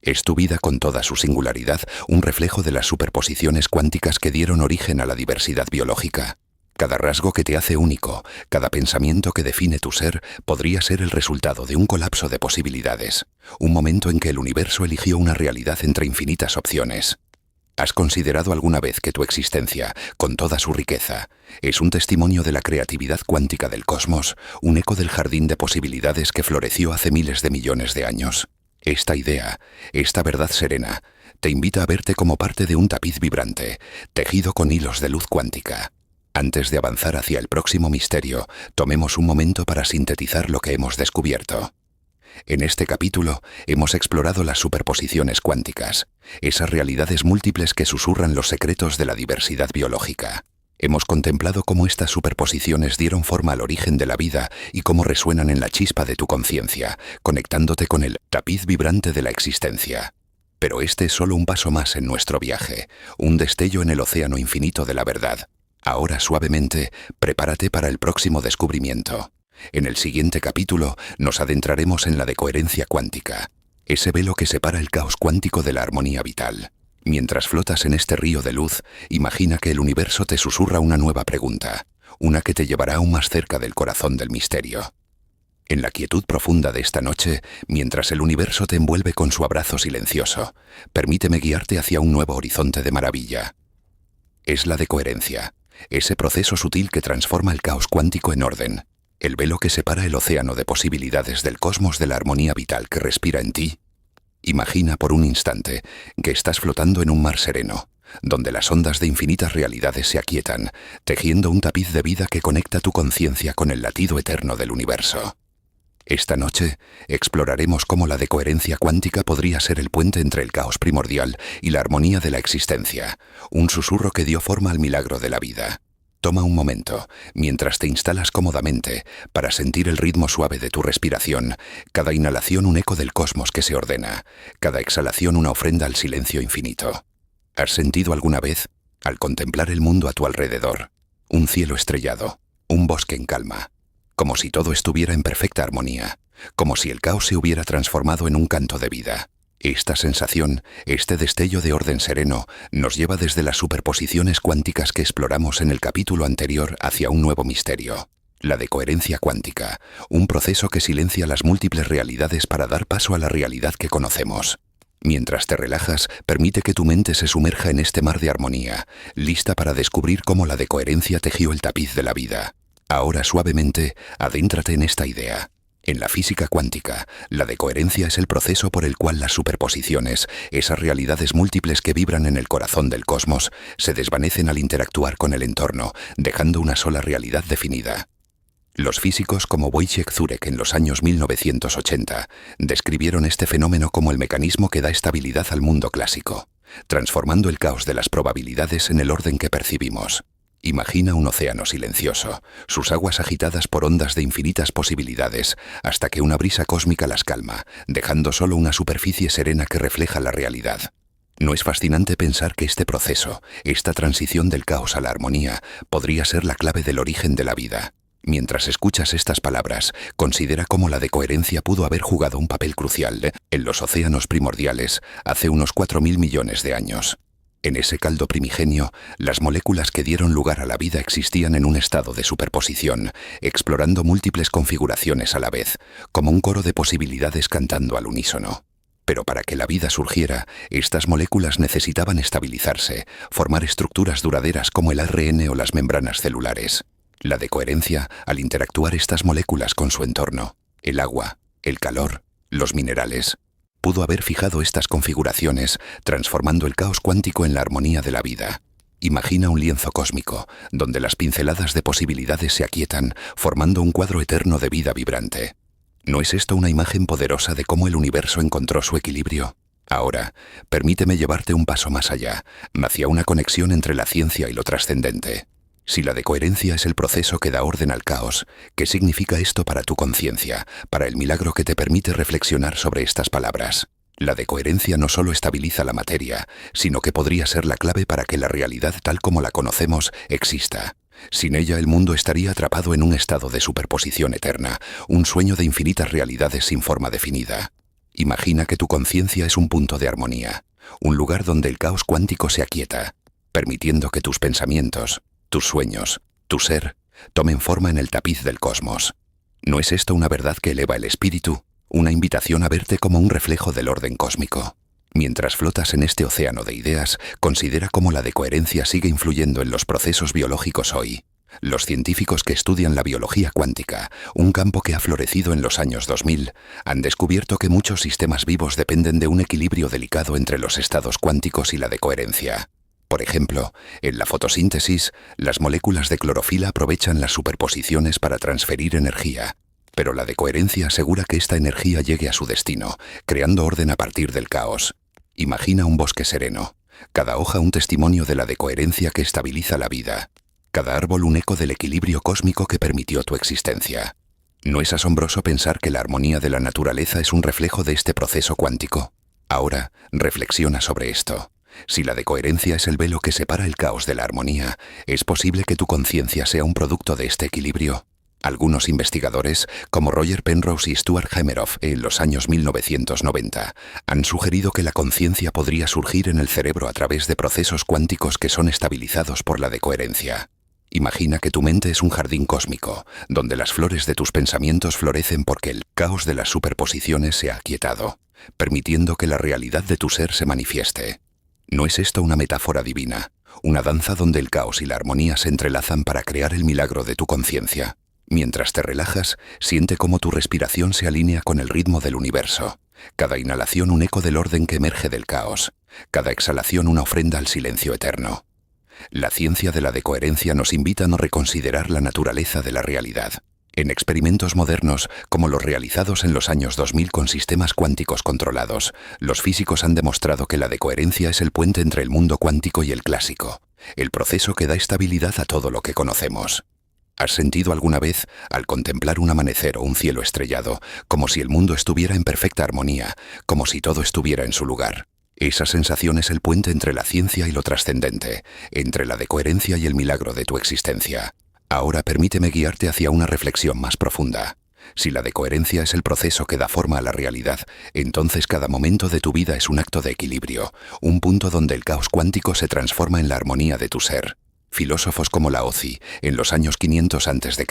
¿Es tu vida con toda su singularidad un reflejo de las superposiciones cuánticas que dieron origen a la diversidad biológica? Cada rasgo que te hace único, cada pensamiento que define tu ser, podría ser el resultado de un colapso de posibilidades, un momento en que el universo eligió una realidad entre infinitas opciones. ¿Has considerado alguna vez que tu existencia, con toda su riqueza, es un testimonio de la creatividad cuántica del cosmos, un eco del jardín de posibilidades que floreció hace miles de millones de años? Esta idea, esta verdad serena, te invita a verte como parte de un tapiz vibrante, tejido con hilos de luz cuántica. Antes de avanzar hacia el próximo misterio, tomemos un momento para sintetizar lo que hemos descubierto. En este capítulo hemos explorado las superposiciones cuánticas, esas realidades múltiples que susurran los secretos de la diversidad biológica. Hemos contemplado cómo estas superposiciones dieron forma al origen de la vida y cómo resuenan en la chispa de tu conciencia, conectándote con el tapiz vibrante de la existencia. Pero este es solo un paso más en nuestro viaje, un destello en el océano infinito de la verdad. Ahora, suavemente, prepárate para el próximo descubrimiento. En el siguiente capítulo nos adentraremos en la decoherencia cuántica, ese velo que separa el caos cuántico de la armonía vital. Mientras flotas en este río de luz, imagina que el universo te susurra una nueva pregunta, una que te llevará aún más cerca del corazón del misterio. En la quietud profunda de esta noche, mientras el universo te envuelve con su abrazo silencioso, permíteme guiarte hacia un nuevo horizonte de maravilla. Es la decoherencia, ese proceso sutil que transforma el caos cuántico en orden. El velo que separa el océano de posibilidades del cosmos de la armonía vital que respira en ti. Imagina por un instante que estás flotando en un mar sereno, donde las ondas de infinitas realidades se aquietan, tejiendo un tapiz de vida que conecta tu conciencia con el latido eterno del universo. Esta noche exploraremos cómo la decoherencia cuántica podría ser el puente entre el caos primordial y la armonía de la existencia, un susurro que dio forma al milagro de la vida. Toma un momento, mientras te instalas cómodamente, para sentir el ritmo suave de tu respiración, cada inhalación un eco del cosmos que se ordena, cada exhalación una ofrenda al silencio infinito. ¿Has sentido alguna vez, al contemplar el mundo a tu alrededor, un cielo estrellado, un bosque en calma, como si todo estuviera en perfecta armonía, como si el caos se hubiera transformado en un canto de vida? Esta sensación, este destello de orden sereno, nos lleva desde las superposiciones cuánticas que exploramos en el capítulo anterior hacia un nuevo misterio, la decoherencia cuántica, un proceso que silencia las múltiples realidades para dar paso a la realidad que conocemos. Mientras te relajas, permite que tu mente se sumerja en este mar de armonía, lista para descubrir cómo la decoherencia tejió el tapiz de la vida. Ahora, suavemente, adéntrate en esta idea. En la física cuántica, la decoherencia es el proceso por el cual las superposiciones, esas realidades múltiples que vibran en el corazón del cosmos, se desvanecen al interactuar con el entorno, dejando una sola realidad definida. Los físicos como Wojciech Zurek en los años 1980 describieron este fenómeno como el mecanismo que da estabilidad al mundo clásico, transformando el caos de las probabilidades en el orden que percibimos. Imagina un océano silencioso, sus aguas agitadas por ondas de infinitas posibilidades, hasta que una brisa cósmica las calma, dejando solo una superficie serena que refleja la realidad. ¿No es fascinante pensar que este proceso, esta transición del caos a la armonía, podría ser la clave del origen de la vida? Mientras escuchas estas palabras, considera cómo la decoherencia pudo haber jugado un papel crucial en los océanos primordiales hace unos 4.000 millones de años. En ese caldo primigenio, las moléculas que dieron lugar a la vida existían en un estado de superposición, explorando múltiples configuraciones a la vez, como un coro de posibilidades cantando al unísono. Pero para que la vida surgiera, estas moléculas necesitaban estabilizarse, formar estructuras duraderas como el ARN o las membranas celulares. La decoherencia, al interactuar estas moléculas con su entorno, el agua, el calor, los minerales, pudo haber fijado estas configuraciones, transformando el caos cuántico en la armonía de la vida. Imagina un lienzo cósmico, donde las pinceladas de posibilidades se aquietan, formando un cuadro eterno de vida vibrante. ¿No es esto una imagen poderosa de cómo el universo encontró su equilibrio? Ahora, permíteme llevarte un paso más allá, hacia una conexión entre la ciencia y lo trascendente. Si la decoherencia es el proceso que da orden al caos, ¿qué significa esto para tu conciencia, para el milagro que te permite reflexionar sobre estas palabras? La decoherencia no solo estabiliza la materia, sino que podría ser la clave para que la realidad tal como la conocemos exista. Sin ella el mundo estaría atrapado en un estado de superposición eterna, un sueño de infinitas realidades sin forma definida. Imagina que tu conciencia es un punto de armonía, un lugar donde el caos cuántico se aquieta, permitiendo que tus pensamientos, tus sueños, tu ser, tomen forma en el tapiz del cosmos. ¿No es esto una verdad que eleva el espíritu? Una invitación a verte como un reflejo del orden cósmico. Mientras flotas en este océano de ideas, considera cómo la decoherencia sigue influyendo en los procesos biológicos hoy. Los científicos que estudian la biología cuántica, un campo que ha florecido en los años 2000, han descubierto que muchos sistemas vivos dependen de un equilibrio delicado entre los estados cuánticos y la decoherencia. Por ejemplo, en la fotosíntesis, las moléculas de clorofila aprovechan las superposiciones para transferir energía, pero la decoherencia asegura que esta energía llegue a su destino, creando orden a partir del caos. Imagina un bosque sereno, cada hoja un testimonio de la decoherencia que estabiliza la vida, cada árbol un eco del equilibrio cósmico que permitió tu existencia. ¿No es asombroso pensar que la armonía de la naturaleza es un reflejo de este proceso cuántico? Ahora, reflexiona sobre esto. Si la decoherencia es el velo que separa el caos de la armonía, ¿es posible que tu conciencia sea un producto de este equilibrio? Algunos investigadores, como Roger Penrose y Stuart Hameroff en los años 1990, han sugerido que la conciencia podría surgir en el cerebro a través de procesos cuánticos que son estabilizados por la decoherencia. Imagina que tu mente es un jardín cósmico, donde las flores de tus pensamientos florecen porque el caos de las superposiciones se ha aquietado, permitiendo que la realidad de tu ser se manifieste. ¿No es esto una metáfora divina? Una danza donde el caos y la armonía se entrelazan para crear el milagro de tu conciencia. Mientras te relajas, siente cómo tu respiración se alinea con el ritmo del universo. Cada inhalación un eco del orden que emerge del caos. Cada exhalación una ofrenda al silencio eterno. La ciencia de la decoherencia nos invita a no reconsiderar la naturaleza de la realidad. En experimentos modernos, como los realizados en los años 2000 con sistemas cuánticos controlados, los físicos han demostrado que la decoherencia es el puente entre el mundo cuántico y el clásico, el proceso que da estabilidad a todo lo que conocemos. ¿Has sentido alguna vez, al contemplar un amanecer o un cielo estrellado, como si el mundo estuviera en perfecta armonía, como si todo estuviera en su lugar? Esa sensación es el puente entre la ciencia y lo trascendente, entre la decoherencia y el milagro de tu existencia. Ahora permíteme guiarte hacia una reflexión más profunda. Si la decoherencia es el proceso que da forma a la realidad, entonces cada momento de tu vida es un acto de equilibrio, un punto donde el caos cuántico se transforma en la armonía de tu ser. Filósofos como Laozi, en los años 500 a.C.,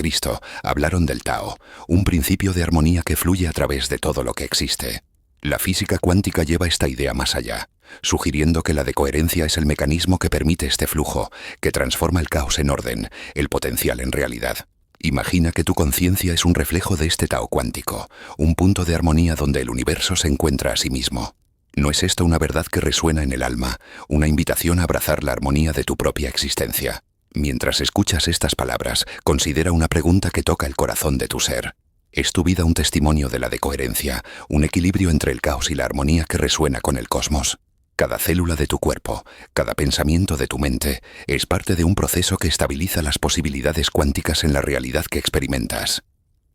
hablaron del Tao, un principio de armonía que fluye a través de todo lo que existe. La física cuántica lleva esta idea más allá, sugiriendo que la decoherencia es el mecanismo que permite este flujo, que transforma el caos en orden, el potencial en realidad. Imagina que tu conciencia es un reflejo de este Tao cuántico, un punto de armonía donde el universo se encuentra a sí mismo. ¿No es esto una verdad que resuena en el alma, una invitación a abrazar la armonía de tu propia existencia? Mientras escuchas estas palabras, considera una pregunta que toca el corazón de tu ser. ¿Es tu vida un testimonio de la decoherencia, un equilibrio entre el caos y la armonía que resuena con el cosmos? Cada célula de tu cuerpo, cada pensamiento de tu mente, es parte de un proceso que estabiliza las posibilidades cuánticas en la realidad que experimentas.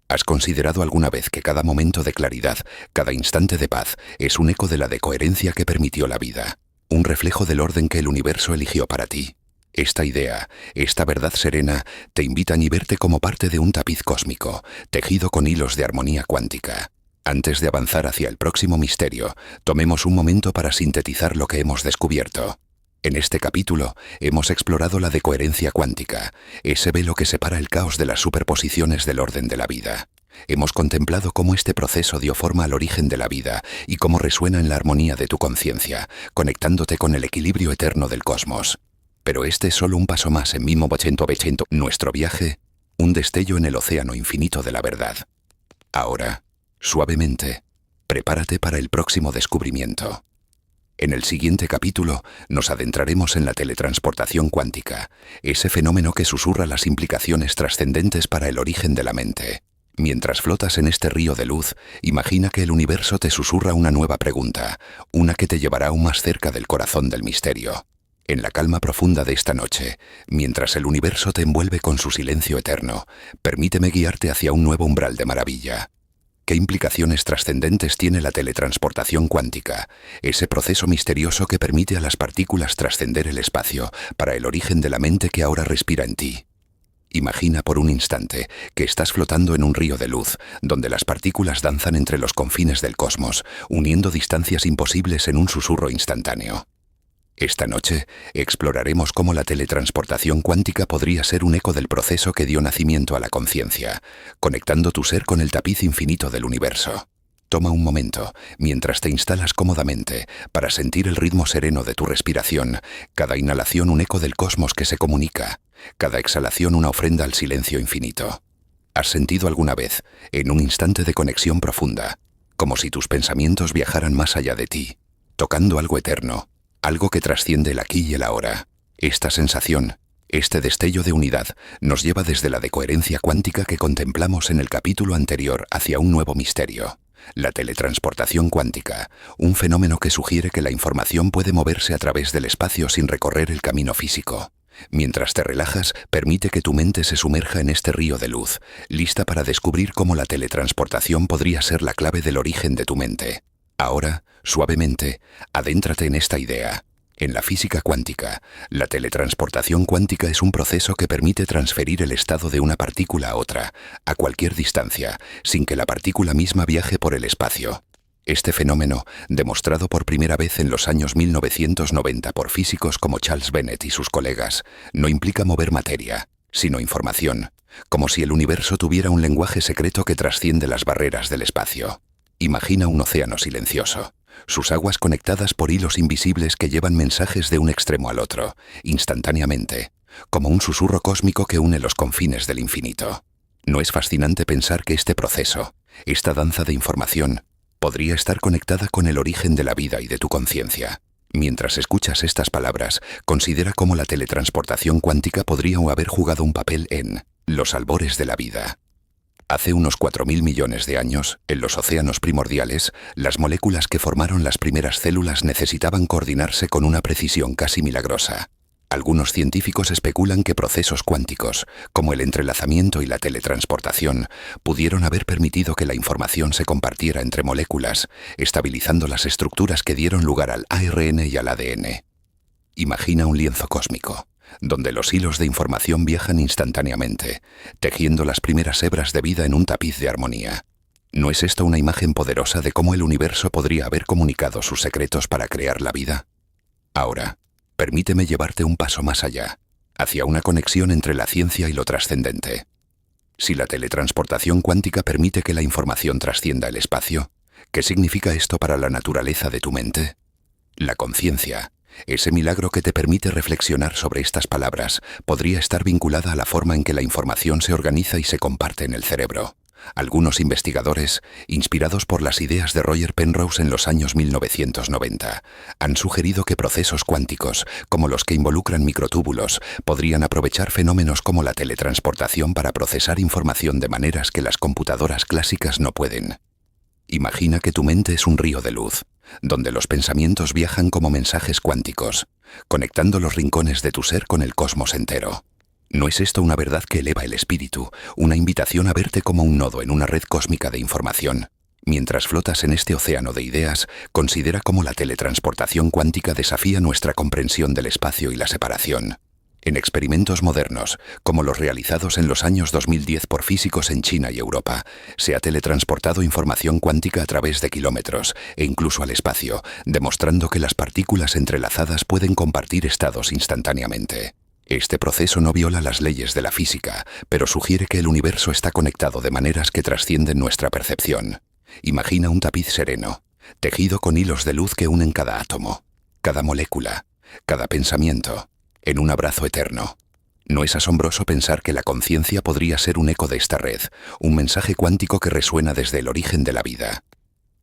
¿Has considerado alguna vez que cada momento de claridad, cada instante de paz, es un eco de la decoherencia que permitió la vida, un reflejo del orden que el universo eligió para ti? Esta idea, esta verdad serena, te invitan a verte como parte de un tapiz cósmico, tejido con hilos de armonía cuántica. Antes de avanzar hacia el próximo misterio, tomemos un momento para sintetizar lo que hemos descubierto. En este capítulo, hemos explorado la decoherencia cuántica, ese velo que separa el caos de las superposiciones del orden de la vida. Hemos contemplado cómo este proceso dio forma al origen de la vida y cómo resuena en la armonía de tu conciencia, conectándote con el equilibrio eterno del cosmos. Pero este es solo un paso más en Mimo 100%, nuestro viaje, un destello en el océano infinito de la verdad. Ahora, suavemente, prepárate para el próximo descubrimiento. En el siguiente capítulo nos adentraremos en la teletransportación cuántica, ese fenómeno que susurra las implicaciones trascendentes para el origen de la mente. Mientras flotas en este río de luz, imagina que el universo te susurra una nueva pregunta, una que te llevará aún más cerca del corazón del misterio. En la calma profunda de esta noche, mientras el universo te envuelve con su silencio eterno, permíteme guiarte hacia un nuevo umbral de maravilla. ¿Qué implicaciones trascendentes tiene la teletransportación cuántica, ese proceso misterioso que permite a las partículas trascender el espacio para el origen de la mente que ahora respira en ti? Imagina por un instante que estás flotando en un río de luz, donde las partículas danzan entre los confines del cosmos, uniendo distancias imposibles en un susurro instantáneo. Esta noche exploraremos cómo la teletransportación cuántica podría ser un eco del proceso que dio nacimiento a la conciencia, conectando tu ser con el tapiz infinito del universo. Toma un momento, mientras te instalas cómodamente, para sentir el ritmo sereno de tu respiración, cada inhalación un eco del cosmos que se comunica, cada exhalación una ofrenda al silencio infinito. ¿Has sentido alguna vez, en un instante de conexión profunda, como si tus pensamientos viajaran más allá de ti, tocando algo eterno? Algo que trasciende el aquí y el ahora? Esta sensación, este destello de unidad, nos lleva desde la decoherencia cuántica que contemplamos en el capítulo anterior hacia un nuevo misterio. La teletransportación cuántica, un fenómeno que sugiere que la información puede moverse a través del espacio sin recorrer el camino físico. Mientras te relajas, permite que tu mente se sumerja en este río de luz, lista para descubrir cómo la teletransportación podría ser la clave del origen de tu mente. Ahora, suavemente, adéntrate en esta idea. En la física cuántica, la teletransportación cuántica es un proceso que permite transferir el estado de una partícula a otra, a cualquier distancia, sin que la partícula misma viaje por el espacio. Este fenómeno, demostrado por primera vez en los años 1990 por físicos como Charles Bennett y sus colegas, no implica mover materia, sino información, como si el universo tuviera un lenguaje secreto que trasciende las barreras del espacio. Imagina un océano silencioso, sus aguas conectadas por hilos invisibles que llevan mensajes de un extremo al otro, instantáneamente, como un susurro cósmico que une los confines del infinito. ¿No es fascinante pensar que este proceso, esta danza de información, podría estar conectada con el origen de la vida y de tu conciencia? Mientras escuchas estas palabras, considera cómo la teletransportación cuántica podría haber jugado un papel en los albores de la vida. Hace unos 4.000 millones de años, en los océanos primordiales, las moléculas que formaron las primeras células necesitaban coordinarse con una precisión casi milagrosa. Algunos científicos especulan que procesos cuánticos, como el entrelazamiento y la teletransportación, pudieron haber permitido que la información se compartiera entre moléculas, estabilizando las estructuras que dieron lugar al ARN y al ADN. Imagina un lienzo cósmico, donde los hilos de información viajan instantáneamente, tejiendo las primeras hebras de vida en un tapiz de armonía. ¿No es esto una imagen poderosa de cómo el universo podría haber comunicado sus secretos para crear la vida? Ahora, permíteme llevarte un paso más allá, hacia una conexión entre la ciencia y lo trascendente. Si la teletransportación cuántica permite que la información trascienda el espacio, ¿qué significa esto para la naturaleza de tu mente? La conciencia, ese milagro que te permite reflexionar sobre estas palabras, podría estar vinculada a la forma en que la información se organiza y se comparte en el cerebro. Algunos investigadores, inspirados por las ideas de Roger Penrose en los años 1990, han sugerido que procesos cuánticos, como los que involucran microtúbulos, podrían aprovechar fenómenos como la teletransportación para procesar información de maneras que las computadoras clásicas no pueden. Imagina que tu mente es un río de luz, donde los pensamientos viajan como mensajes cuánticos, conectando los rincones de tu ser con el cosmos entero. ¿No es esto una verdad que eleva el espíritu, una invitación a verte como un nodo en una red cósmica de información? Mientras flotas en este océano de ideas, considera cómo la teletransportación cuántica desafía nuestra comprensión del espacio y la separación. En experimentos modernos, como los realizados en los años 2010 por físicos en China y Europa, se ha teletransportado información cuántica a través de kilómetros e incluso al espacio, demostrando que las partículas entrelazadas pueden compartir estados instantáneamente. Este proceso no viola las leyes de la física, pero sugiere que el universo está conectado de maneras que trascienden nuestra percepción. Imagina un tapiz sereno, tejido con hilos de luz que unen cada átomo, cada molécula, cada pensamiento, en un abrazo eterno. ¿No es asombroso pensar que la conciencia podría ser un eco de esta red, un mensaje cuántico que resuena desde el origen de la vida?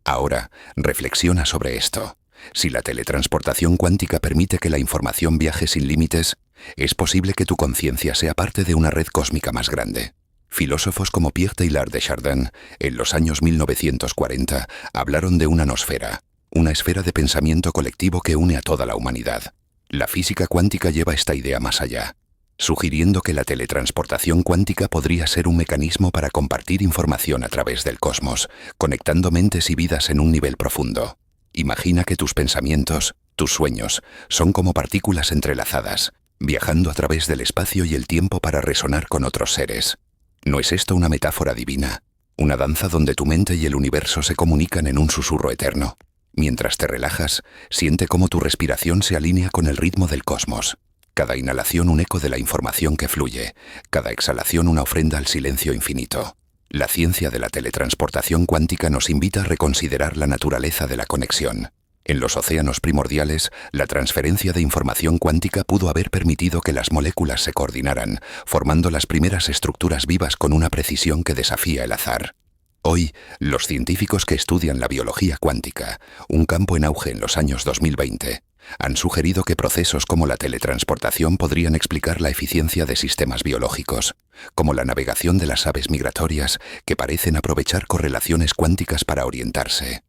Ahora, reflexiona sobre esto. Si la teletransportación cuántica permite que la información viaje sin límites, es posible que tu conciencia sea parte de una red cósmica más grande. Filósofos como Pierre Teilhard de Chardin, en los años 1940, hablaron de una nosfera, una esfera de pensamiento colectivo que une a toda la humanidad. La física cuántica lleva esta idea más allá, sugiriendo que la teletransportación cuántica podría ser un mecanismo para compartir información a través del cosmos, conectando mentes y vidas en un nivel profundo. Imagina que tus pensamientos, tus sueños, son como partículas entrelazadas, viajando a través del espacio y el tiempo para resonar con otros seres. ¿No es esto una metáfora divina? Una danza donde tu mente y el universo se comunican en un susurro eterno. Mientras te relajas, siente cómo tu respiración se alinea con el ritmo del cosmos. Cada inhalación un eco de la información que fluye, cada exhalación una ofrenda al silencio infinito. La ciencia de la teletransportación cuántica nos invita a reconsiderar la naturaleza de la conexión. En los océanos primordiales, la transferencia de información cuántica pudo haber permitido que las moléculas se coordinaran, formando las primeras estructuras vivas con una precisión que desafía el azar. Hoy, los científicos que estudian la biología cuántica, un campo en auge en los años 2020, han sugerido que procesos como la teletransportación podrían explicar la eficiencia de sistemas biológicos, como la navegación de las aves migratorias, que parecen aprovechar correlaciones cuánticas para orientarse.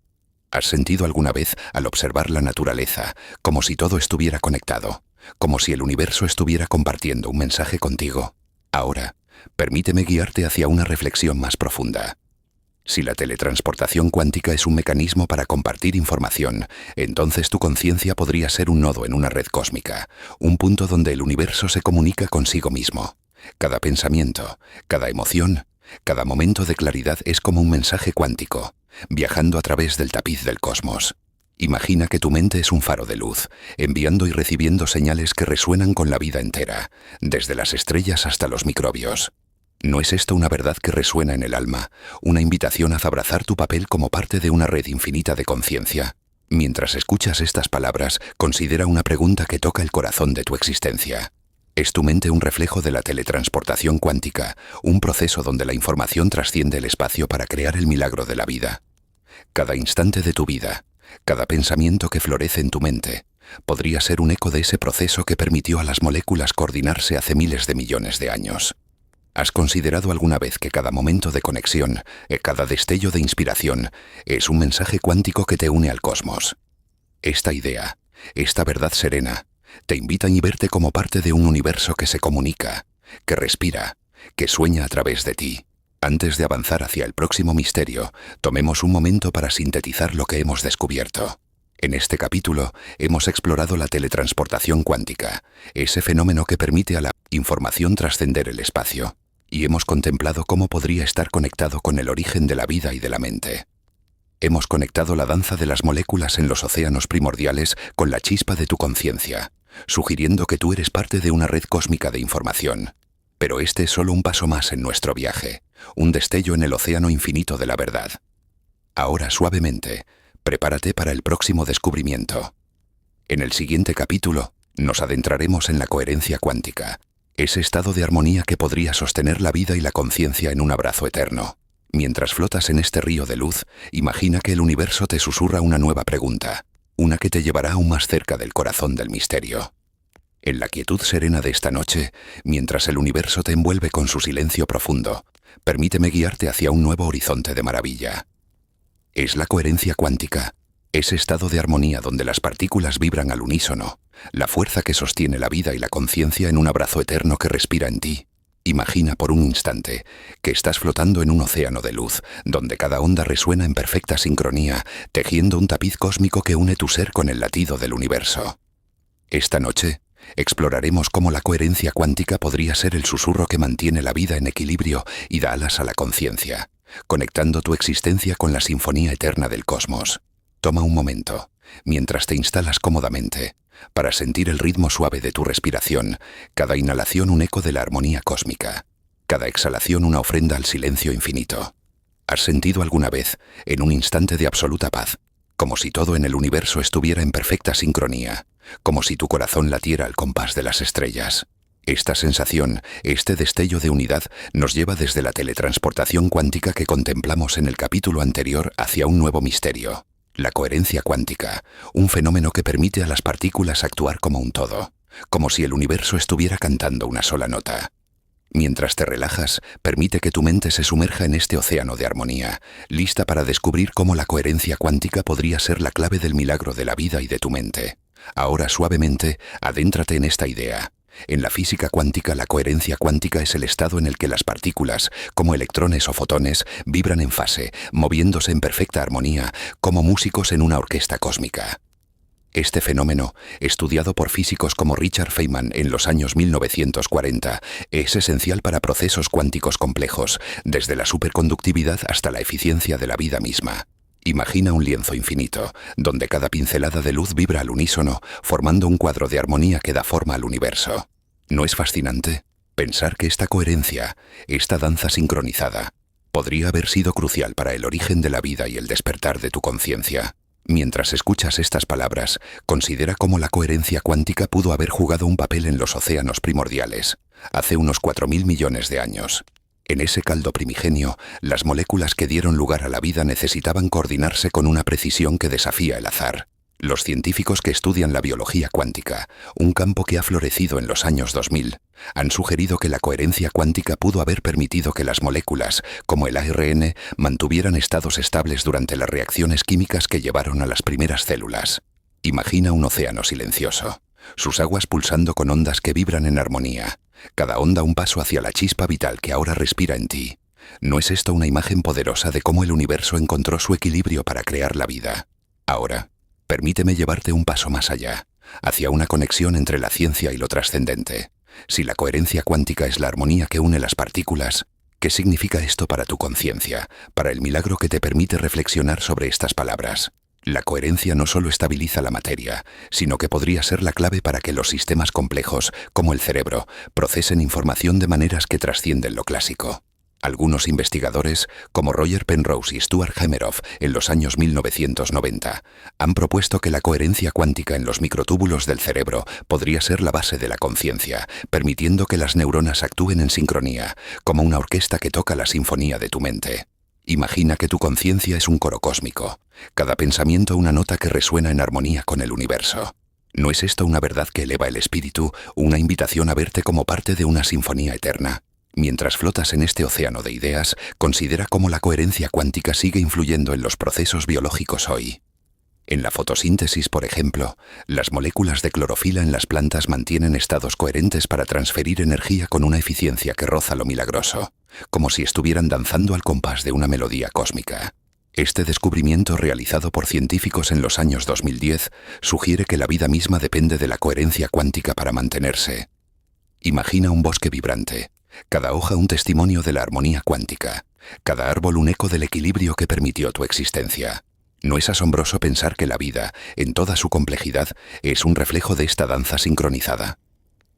¿Has sentido alguna vez, al observar la naturaleza, como si todo estuviera conectado, como si el universo estuviera compartiendo un mensaje contigo? Ahora, permíteme guiarte hacia una reflexión más profunda. Si la teletransportación cuántica es un mecanismo para compartir información, entonces tu conciencia podría ser un nodo en una red cósmica, un punto donde el universo se comunica consigo mismo. Cada pensamiento, cada emoción, cada momento de claridad es como un mensaje cuántico, viajando a través del tapiz del cosmos. Imagina que tu mente es un faro de luz, enviando y recibiendo señales que resuenan con la vida entera, desde las estrellas hasta los microbios. ¿No es esto una verdad que resuena en el alma, una invitación a abrazar tu papel como parte de una red infinita de conciencia? Mientras escuchas estas palabras, considera una pregunta que toca el corazón de tu existencia. ¿Es tu mente un reflejo de la teletransportación cuántica, un proceso donde la información trasciende el espacio para crear el milagro de la vida? Cada instante de tu vida, cada pensamiento que florece en tu mente, podría ser un eco de ese proceso que permitió a las moléculas coordinarse hace miles de millones de años. ¿Has considerado alguna vez que cada momento de conexión, cada destello de inspiración, es un mensaje cuántico que te une al cosmos? Esta idea, esta verdad serena, te invita a verte como parte de un universo que se comunica, que respira, que sueña a través de ti. Antes de avanzar hacia el próximo misterio, tomemos un momento para sintetizar lo que hemos descubierto. En este capítulo hemos explorado la teletransportación cuántica, ese fenómeno que permite a la información trascender el espacio, y hemos contemplado cómo podría estar conectado con el origen de la vida y de la mente. Hemos conectado la danza de las moléculas en los océanos primordiales con la chispa de tu conciencia, sugiriendo que tú eres parte de una red cósmica de información. Pero este es solo un paso más en nuestro viaje, un destello en el océano infinito de la verdad. Ahora, suavemente, prepárate para el próximo descubrimiento. En el siguiente capítulo, nos adentraremos en la coherencia cuántica, ese estado de armonía que podría sostener la vida y la conciencia en un abrazo eterno. Mientras flotas en este río de luz, imagina que el universo te susurra una nueva pregunta, una que te llevará aún más cerca del corazón del misterio. En la quietud serena de esta noche, mientras el universo te envuelve con su silencio profundo, permíteme guiarte hacia un nuevo horizonte de maravilla. Es la coherencia cuántica, ese estado de armonía donde las partículas vibran al unísono, la fuerza que sostiene la vida y la conciencia en un abrazo eterno que respira en ti. Imagina por un instante que estás flotando en un océano de luz, donde cada onda resuena en perfecta sincronía, tejiendo un tapiz cósmico que une tu ser con el latido del universo. Esta noche, exploraremos cómo la coherencia cuántica podría ser el susurro que mantiene la vida en equilibrio y da alas a la conciencia, conectando tu existencia con la sinfonía eterna del cosmos. Toma un momento, mientras te instalas cómodamente, para sentir el ritmo suave de tu respiración, cada inhalación un eco de la armonía cósmica, cada exhalación una ofrenda al silencio infinito. ¿Has sentido alguna vez, en un instante de absoluta paz, como si todo en el universo estuviera en perfecta sincronía, como si tu corazón latiera al compás de las estrellas? Esta sensación, este destello de unidad, nos lleva desde la teletransportación cuántica que contemplamos en el capítulo anterior hacia un nuevo misterio: la coherencia cuántica, un fenómeno que permite a las partículas actuar como un todo, como si el universo estuviera cantando una sola nota. Mientras te relajas, permite que tu mente se sumerja en este océano de armonía, lista para descubrir cómo la coherencia cuántica podría ser la clave del milagro de la vida y de tu mente. Ahora, suavemente, adéntrate en esta idea. En la física cuántica, la coherencia cuántica es el estado en el que las partículas, como electrones o fotones, vibran en fase, moviéndose en perfecta armonía, como músicos en una orquesta cósmica. Este fenómeno, estudiado por físicos como Richard Feynman en los años 1940, es esencial para procesos cuánticos complejos, desde la superconductividad hasta la eficiencia de la vida misma. Imagina un lienzo infinito, donde cada pincelada de luz vibra al unísono, formando un cuadro de armonía que da forma al universo. ¿No es fascinante? Pensar que esta coherencia, esta danza sincronizada, podría haber sido crucial para el origen de la vida y el despertar de tu conciencia. Mientras escuchas estas palabras, considera cómo la coherencia cuántica pudo haber jugado un papel en los océanos primordiales, hace unos 4.000 millones de años. En ese caldo primigenio, las moléculas que dieron lugar a la vida necesitaban coordinarse con una precisión que desafía el azar. Los científicos que estudian la biología cuántica, un campo que ha florecido en los años 2000, han sugerido que la coherencia cuántica pudo haber permitido que las moléculas, como el ARN, mantuvieran estados estables durante las reacciones químicas que llevaron a las primeras células. Imagina un océano silencioso, sus aguas pulsando con ondas que vibran en armonía, cada onda un paso hacia la chispa vital que ahora respira en ti. ¿No es esto una imagen poderosa de cómo el universo encontró su equilibrio para crear la vida? Ahora, permíteme llevarte un paso más allá, hacia una conexión entre la ciencia y lo trascendente. Si la coherencia cuántica es la armonía que une las partículas, ¿qué significa esto para tu conciencia, para el milagro que te permite reflexionar sobre estas palabras? La coherencia no solo estabiliza la materia, sino que podría ser la clave para que los sistemas complejos, como el cerebro, procesen información de maneras que trascienden lo clásico. Algunos investigadores, como Roger Penrose y Stuart Hameroff en los años 1990, han propuesto que la coherencia cuántica en los microtúbulos del cerebro podría ser la base de la conciencia, permitiendo que las neuronas actúen en sincronía, como una orquesta que toca la sinfonía de tu mente. Imagina que tu conciencia es un coro cósmico, cada pensamiento una nota que resuena en armonía con el universo. ¿No es esto una verdad que eleva el espíritu, una invitación a verte como parte de una sinfonía eterna? Mientras flotas en este océano de ideas, considera cómo la coherencia cuántica sigue influyendo en los procesos biológicos hoy. En la fotosíntesis, por ejemplo, las moléculas de clorofila en las plantas mantienen estados coherentes para transferir energía con una eficiencia que roza lo milagroso, como si estuvieran danzando al compás de una melodía cósmica. Este descubrimiento, realizado por científicos en los años 2010, sugiere que la vida misma depende de la coherencia cuántica para mantenerse. Imagina un bosque vibrante, cada hoja un testimonio de la armonía cuántica, cada árbol un eco del equilibrio que permitió tu existencia. ¿No es asombroso pensar que la vida, en toda su complejidad, es un reflejo de esta danza sincronizada?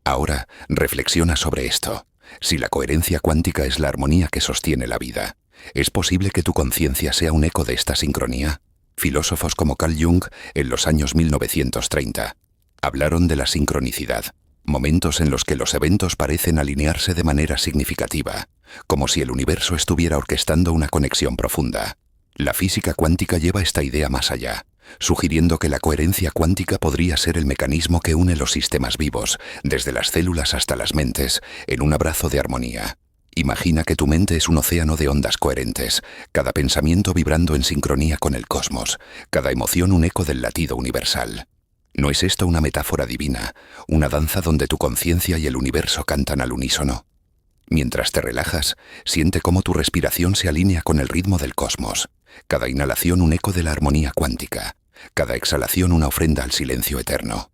Ahora, reflexiona sobre esto. Si la coherencia cuántica es la armonía que sostiene la vida, ¿es posible que tu conciencia sea un eco de esta sincronía? Filósofos como Carl Jung, en los años 1930, hablaron de la sincronicidad, momentos en los que los eventos parecen alinearse de manera significativa, como si el universo estuviera orquestando una conexión profunda. La física cuántica lleva esta idea más allá, sugiriendo que la coherencia cuántica podría ser el mecanismo que une los sistemas vivos, desde las células hasta las mentes, en un abrazo de armonía. Imagina que tu mente es un océano de ondas coherentes, cada pensamiento vibrando en sincronía con el cosmos, cada emoción un eco del latido universal. ¿No es esto una metáfora divina, una danza donde tu conciencia y el universo cantan al unísono? Mientras te relajas, siente cómo tu respiración se alinea con el ritmo del cosmos. Cada inhalación un eco de la armonía cuántica, cada exhalación una ofrenda al silencio eterno.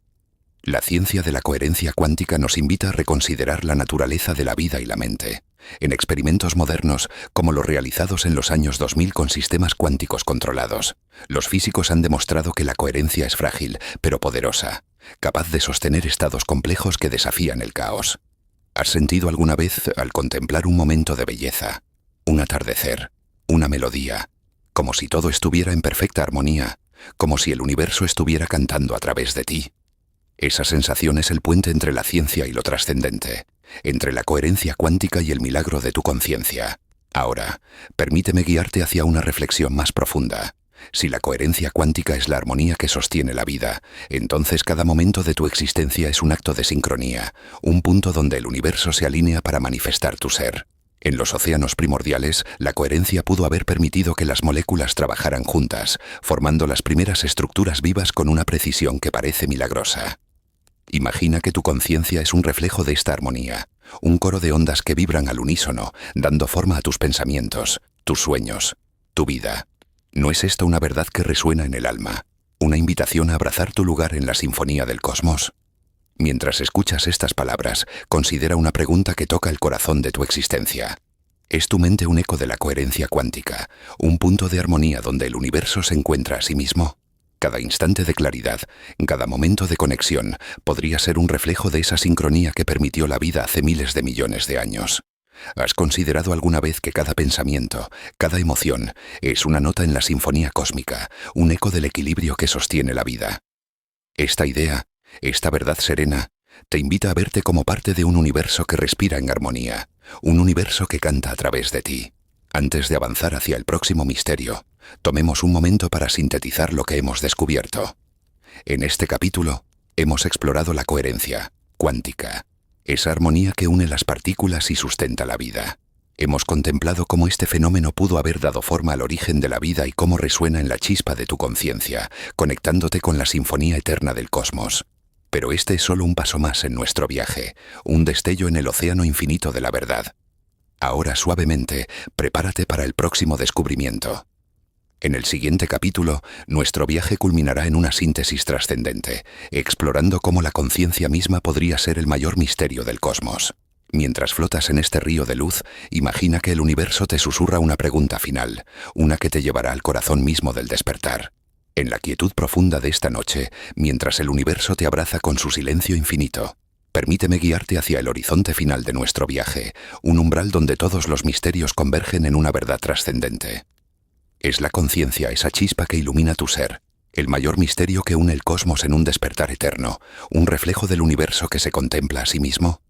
La ciencia de la coherencia cuántica nos invita a reconsiderar la naturaleza de la vida y la mente. En experimentos modernos, como los realizados en los años 2000 con sistemas cuánticos controlados, los físicos han demostrado que la coherencia es frágil, pero poderosa, capaz de sostener estados complejos que desafían el caos. ¿Has sentido alguna vez, al contemplar un momento de belleza, un atardecer, una melodía, como si todo estuviera en perfecta armonía, como si el universo estuviera cantando a través de ti? Esa sensación es el puente entre la ciencia y lo trascendente, entre la coherencia cuántica y el milagro de tu conciencia. Ahora, permíteme guiarte hacia una reflexión más profunda. Si la coherencia cuántica es la armonía que sostiene la vida, entonces cada momento de tu existencia es un acto de sincronía, un punto donde el universo se alinea para manifestar tu ser. En los océanos primordiales, la coherencia pudo haber permitido que las moléculas trabajaran juntas, formando las primeras estructuras vivas con una precisión que parece milagrosa. Imagina que tu conciencia es un reflejo de esta armonía, un coro de ondas que vibran al unísono, dando forma a tus pensamientos, tus sueños, tu vida. ¿No es esta una verdad que resuena en el alma? ¿Una invitación a abrazar tu lugar en la sinfonía del cosmos? Mientras escuchas estas palabras, considera una pregunta que toca el corazón de tu existencia. ¿Es tu mente un eco de la coherencia cuántica, un punto de armonía donde el universo se encuentra a sí mismo? Cada instante de claridad, cada momento de conexión, podría ser un reflejo de esa sincronía que permitió la vida hace miles de millones de años. ¿Has considerado alguna vez que cada pensamiento, cada emoción, es una nota en la sinfonía cósmica, un eco del equilibrio que sostiene la vida? Esta idea, esta verdad serena, te invita a verte como parte de un universo que respira en armonía, un universo que canta a través de ti. Antes de avanzar hacia el próximo misterio, tomemos un momento para sintetizar lo que hemos descubierto. En este capítulo, hemos explorado la coherencia cuántica, esa armonía que une las partículas y sustenta la vida. Hemos contemplado cómo este fenómeno pudo haber dado forma al origen de la vida y cómo resuena en la chispa de tu conciencia, conectándote con la sinfonía eterna del cosmos. Pero este es solo un paso más en nuestro viaje, un destello en el océano infinito de la verdad. Ahora suavemente, prepárate para el próximo descubrimiento. En el siguiente capítulo, nuestro viaje culminará en una síntesis trascendente, explorando cómo la conciencia misma podría ser el mayor misterio del cosmos. Mientras flotas en este río de luz, imagina que el universo te susurra una pregunta final, una que te llevará al corazón mismo del despertar. En la quietud profunda de esta noche, mientras el universo te abraza con su silencio infinito, permíteme guiarte hacia el horizonte final de nuestro viaje, un umbral donde todos los misterios convergen en una verdad trascendente. Es la conciencia esa chispa que ilumina tu ser, el mayor misterio que une el cosmos en un despertar eterno, un reflejo del universo que se contempla a sí mismo.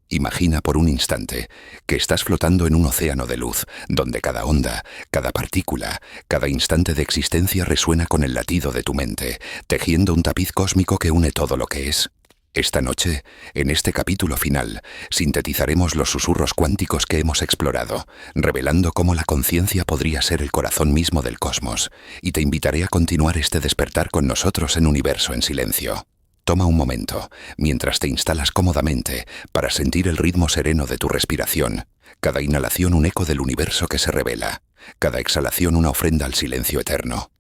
Imagina por un instante que estás flotando en un océano de luz, donde cada onda, cada partícula, cada instante de existencia resuena con el latido de tu mente, tejiendo un tapiz cósmico que une todo lo que es. Esta noche, en este capítulo final, sintetizaremos los susurros cuánticos que hemos explorado, revelando cómo la conciencia podría ser el corazón mismo del cosmos, y te invitaré a continuar este despertar con nosotros en Universo en Silencio. Toma un momento, mientras te instalas cómodamente, para sentir el ritmo sereno de tu respiración, cada inhalación un eco del universo que se revela, cada exhalación una ofrenda al silencio eterno.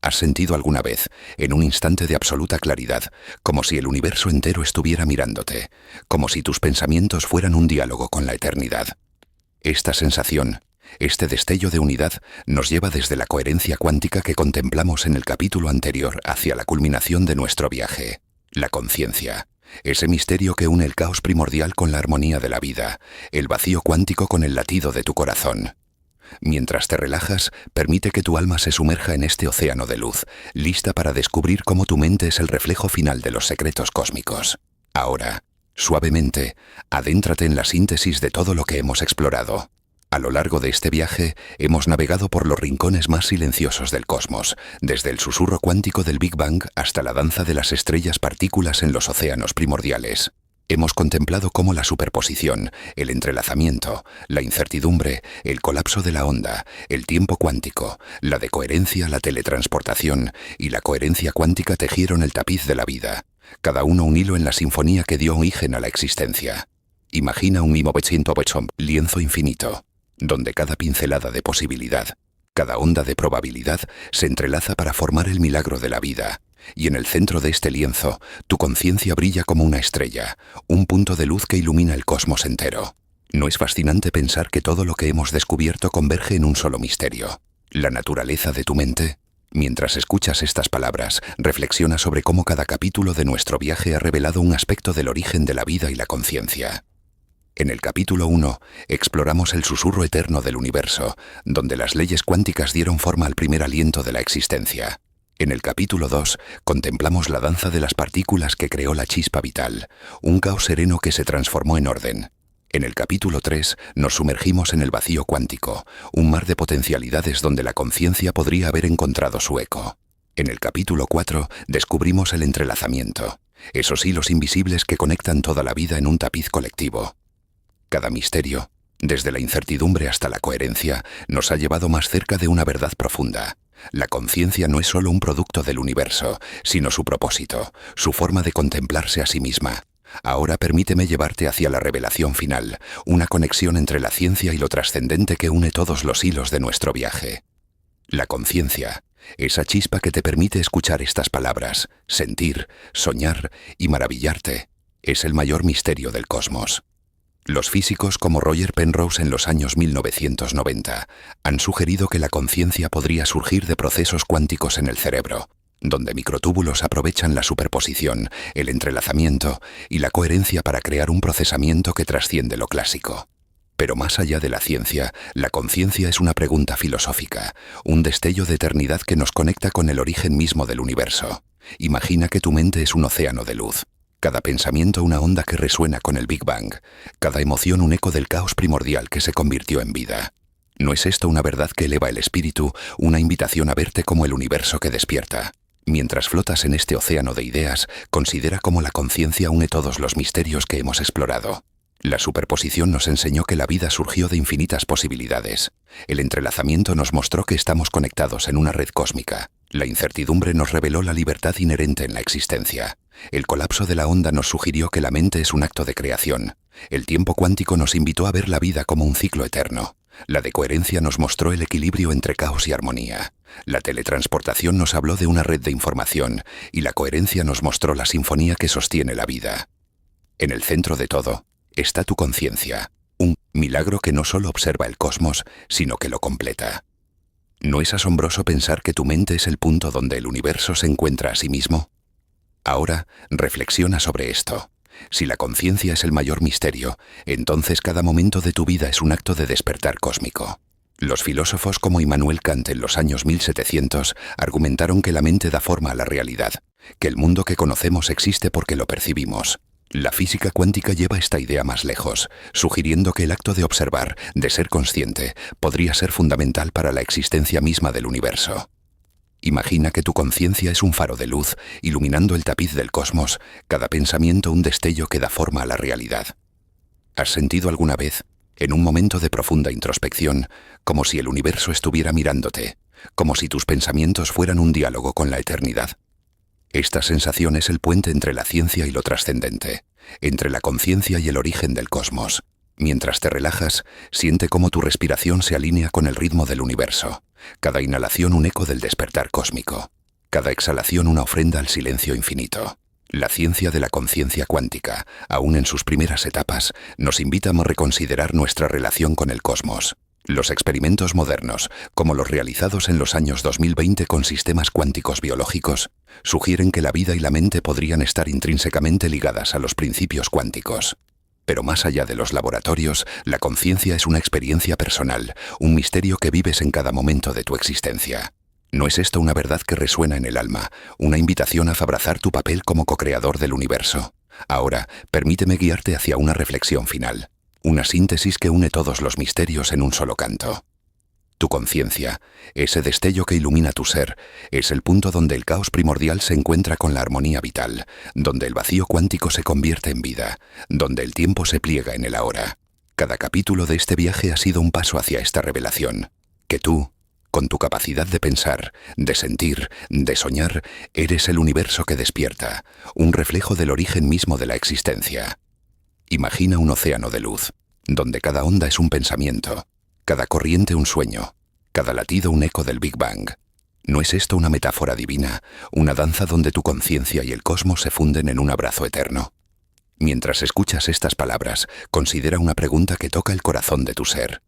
¿Has sentido alguna vez, en un instante de absoluta claridad, como si el universo entero estuviera mirándote, como si tus pensamientos fueran un diálogo con la eternidad? Esta sensación, este destello de unidad, nos lleva desde la coherencia cuántica que contemplamos en el capítulo anterior hacia la culminación de nuestro viaje, la conciencia, ese misterio que une el caos primordial con la armonía de la vida, el vacío cuántico con el latido de tu corazón. Mientras te relajas, permite que tu alma se sumerja en este océano de luz, lista para descubrir cómo tu mente es el reflejo final de los secretos cósmicos. Ahora, suavemente, adéntrate en la síntesis de todo lo que hemos explorado. A lo largo de este viaje, hemos navegado por los rincones más silenciosos del cosmos, desde el susurro cuántico del Big Bang hasta la danza de las estrellas partículas en los océanos primordiales. Hemos contemplado cómo la superposición, el entrelazamiento, la incertidumbre, el colapso de la onda, el tiempo cuántico, la decoherencia, la teletransportación y la coherencia cuántica tejieron el tapiz de la vida, cada uno un hilo en la sinfonía que dio origen a la existencia. Imagina un lienzo infinito, donde cada pincelada de posibilidad, cada onda de probabilidad se entrelaza para formar el milagro de la vida, Y en el centro de este lienzo, tu conciencia brilla como una estrella, un punto de luz que ilumina el cosmos entero. ¿No es fascinante pensar que todo lo que hemos descubierto converge en un solo misterio? ¿La naturaleza de tu mente? Mientras escuchas estas palabras, reflexiona sobre cómo cada capítulo de nuestro viaje ha revelado un aspecto del origen de la vida y la conciencia. En el capítulo 1, exploramos el susurro eterno del universo, donde las leyes cuánticas dieron forma al primer aliento de la existencia. En el capítulo 2, contemplamos la danza de las partículas que creó la chispa vital, un caos sereno que se transformó en orden. En el capítulo 3, nos sumergimos en el vacío cuántico, un mar de potencialidades donde la conciencia podría haber encontrado su eco. En el capítulo 4, descubrimos el entrelazamiento, esos hilos invisibles que conectan toda la vida en un tapiz colectivo. Cada misterio, desde la incertidumbre hasta la coherencia, nos ha llevado más cerca de una verdad profunda. La conciencia no es solo un producto del universo, sino su propósito, su forma de contemplarse a sí misma. Ahora permíteme llevarte hacia la revelación final, una conexión entre la ciencia y lo trascendente que une todos los hilos de nuestro viaje. La conciencia, esa chispa que te permite escuchar estas palabras, sentir, soñar y maravillarte, es el mayor misterio del cosmos. Los físicos como Roger Penrose en los años 1990 han sugerido que la conciencia podría surgir de procesos cuánticos en el cerebro, donde microtúbulos aprovechan la superposición, el entrelazamiento y la coherencia para crear un procesamiento que trasciende lo clásico. Pero más allá de la ciencia, la conciencia es una pregunta filosófica, un destello de eternidad que nos conecta con el origen mismo del universo. Imagina que tu mente es un océano de luz. Cada pensamiento una onda que resuena con el Big Bang, cada emoción un eco del caos primordial que se convirtió en vida. ¿No es esto una verdad que eleva el espíritu, una invitación a verte como el universo que despierta? Mientras flotas en este océano de ideas, considera cómo la conciencia une todos los misterios que hemos explorado. La superposición nos enseñó que la vida surgió de infinitas posibilidades. El entrelazamiento nos mostró que estamos conectados en una red cósmica. La incertidumbre nos reveló la libertad inherente en la existencia. El colapso de la onda nos sugirió que la mente es un acto de creación. El tiempo cuántico nos invitó a ver la vida como un ciclo eterno. La decoherencia nos mostró el equilibrio entre caos y armonía. La teletransportación nos habló de una red de información, y la coherencia nos mostró la sinfonía que sostiene la vida. En el centro de todo está tu conciencia, un milagro que no solo observa el cosmos, sino que lo completa. ¿No es asombroso pensar que tu mente es el punto donde el universo se encuentra a sí mismo? Ahora, reflexiona sobre esto. Si la conciencia es el mayor misterio, entonces cada momento de tu vida es un acto de despertar cósmico. Los filósofos como Immanuel Kant en los años 1700 argumentaron que la mente da forma a la realidad, que el mundo que conocemos existe porque lo percibimos. La física cuántica lleva esta idea más lejos, sugiriendo que el acto de observar, de ser consciente, podría ser fundamental para la existencia misma del universo. Imagina que tu conciencia es un faro de luz, iluminando el tapiz del cosmos, cada pensamiento un destello que da forma a la realidad. ¿Has sentido alguna vez, en un momento de profunda introspección, como si el universo estuviera mirándote, como si tus pensamientos fueran un diálogo con la eternidad? Esta sensación es el puente entre la ciencia y lo trascendente, entre la conciencia y el origen del cosmos. Mientras te relajas, siente cómo tu respiración se alinea con el ritmo del universo. Cada inhalación un eco del despertar cósmico. Cada exhalación una ofrenda al silencio infinito. La ciencia de la conciencia cuántica, aún en sus primeras etapas, nos invita a reconsiderar nuestra relación con el cosmos. Los experimentos modernos, como los realizados en los años 2020 con sistemas cuánticos biológicos, sugieren que la vida y la mente podrían estar intrínsecamente ligadas a los principios cuánticos. Pero más allá de los laboratorios, la conciencia es una experiencia personal, un misterio que vives en cada momento de tu existencia. ¿No es esto una verdad que resuena en el alma, una invitación a abrazar tu papel como co-creador del universo? Ahora, permíteme guiarte hacia una reflexión final, una síntesis que une todos los misterios en un solo canto. Tu conciencia, ese destello que ilumina tu ser, es el punto donde el caos primordial se encuentra con la armonía vital, donde el vacío cuántico se convierte en vida, donde el tiempo se pliega en el ahora. Cada capítulo de este viaje ha sido un paso hacia esta revelación, que tú, con tu capacidad de pensar, de sentir, de soñar, eres el universo que despierta, un reflejo del origen mismo de la existencia. Imagina un océano de luz, donde cada onda es un pensamiento, cada corriente un sueño, cada latido un eco del Big Bang. ¿No es esto una metáfora divina, una danza donde tu conciencia y el cosmos se funden en un abrazo eterno? Mientras escuchas estas palabras, considera una pregunta que toca el corazón de tu ser.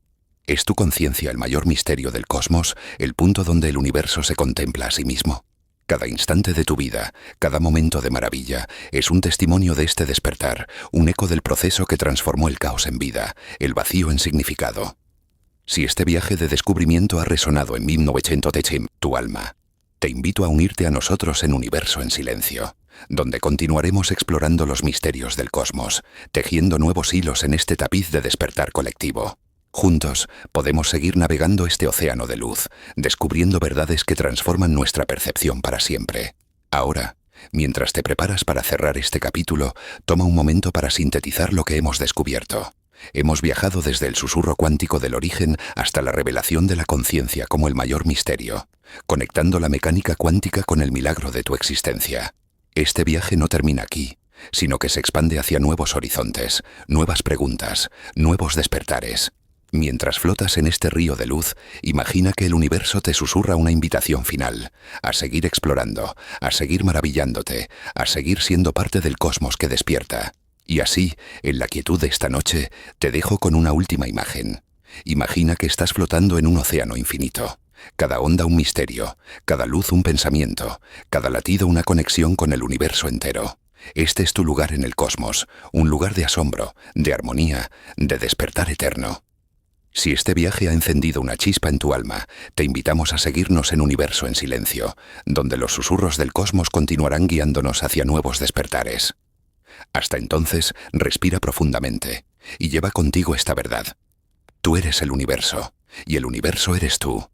¿Es tu conciencia el mayor misterio del cosmos, el punto donde el universo se contempla a sí mismo? Cada instante de tu vida, cada momento de maravilla, es un testimonio de este despertar, un eco del proceso que transformó el caos en vida, el vacío en significado. Si este viaje de descubrimiento ha resonado en 1900 tu alma, te invito a unirte a nosotros en Universo en Silencio, donde continuaremos explorando los misterios del cosmos, tejiendo nuevos hilos en este tapiz de despertar colectivo. Juntos podemos seguir navegando este océano de luz, descubriendo verdades que transforman nuestra percepción para siempre. Ahora, mientras te preparas para cerrar este capítulo, toma un momento para sintetizar lo que hemos descubierto. Hemos viajado desde el susurro cuántico del origen hasta la revelación de la conciencia como el mayor misterio, conectando la mecánica cuántica con el milagro de tu existencia. Este viaje no termina aquí, sino que se expande hacia nuevos horizontes, nuevas preguntas, nuevos despertares. Mientras flotas en este río de luz, imagina que el universo te susurra una invitación final, a seguir explorando, a seguir maravillándote, a seguir siendo parte del cosmos que despierta. Y así, en la quietud de esta noche, te dejo con una última imagen. Imagina que estás flotando en un océano infinito. Cada onda un misterio, cada luz un pensamiento, cada latido una conexión con el universo entero. Este es tu lugar en el cosmos, un lugar de asombro, de armonía, de despertar eterno. Si este viaje ha encendido una chispa en tu alma, te invitamos a seguirnos en Universo en Silencio, donde los susurros del cosmos continuarán guiándonos hacia nuevos despertares. Hasta entonces, respira profundamente y lleva contigo esta verdad. Tú eres el universo, y el universo eres tú.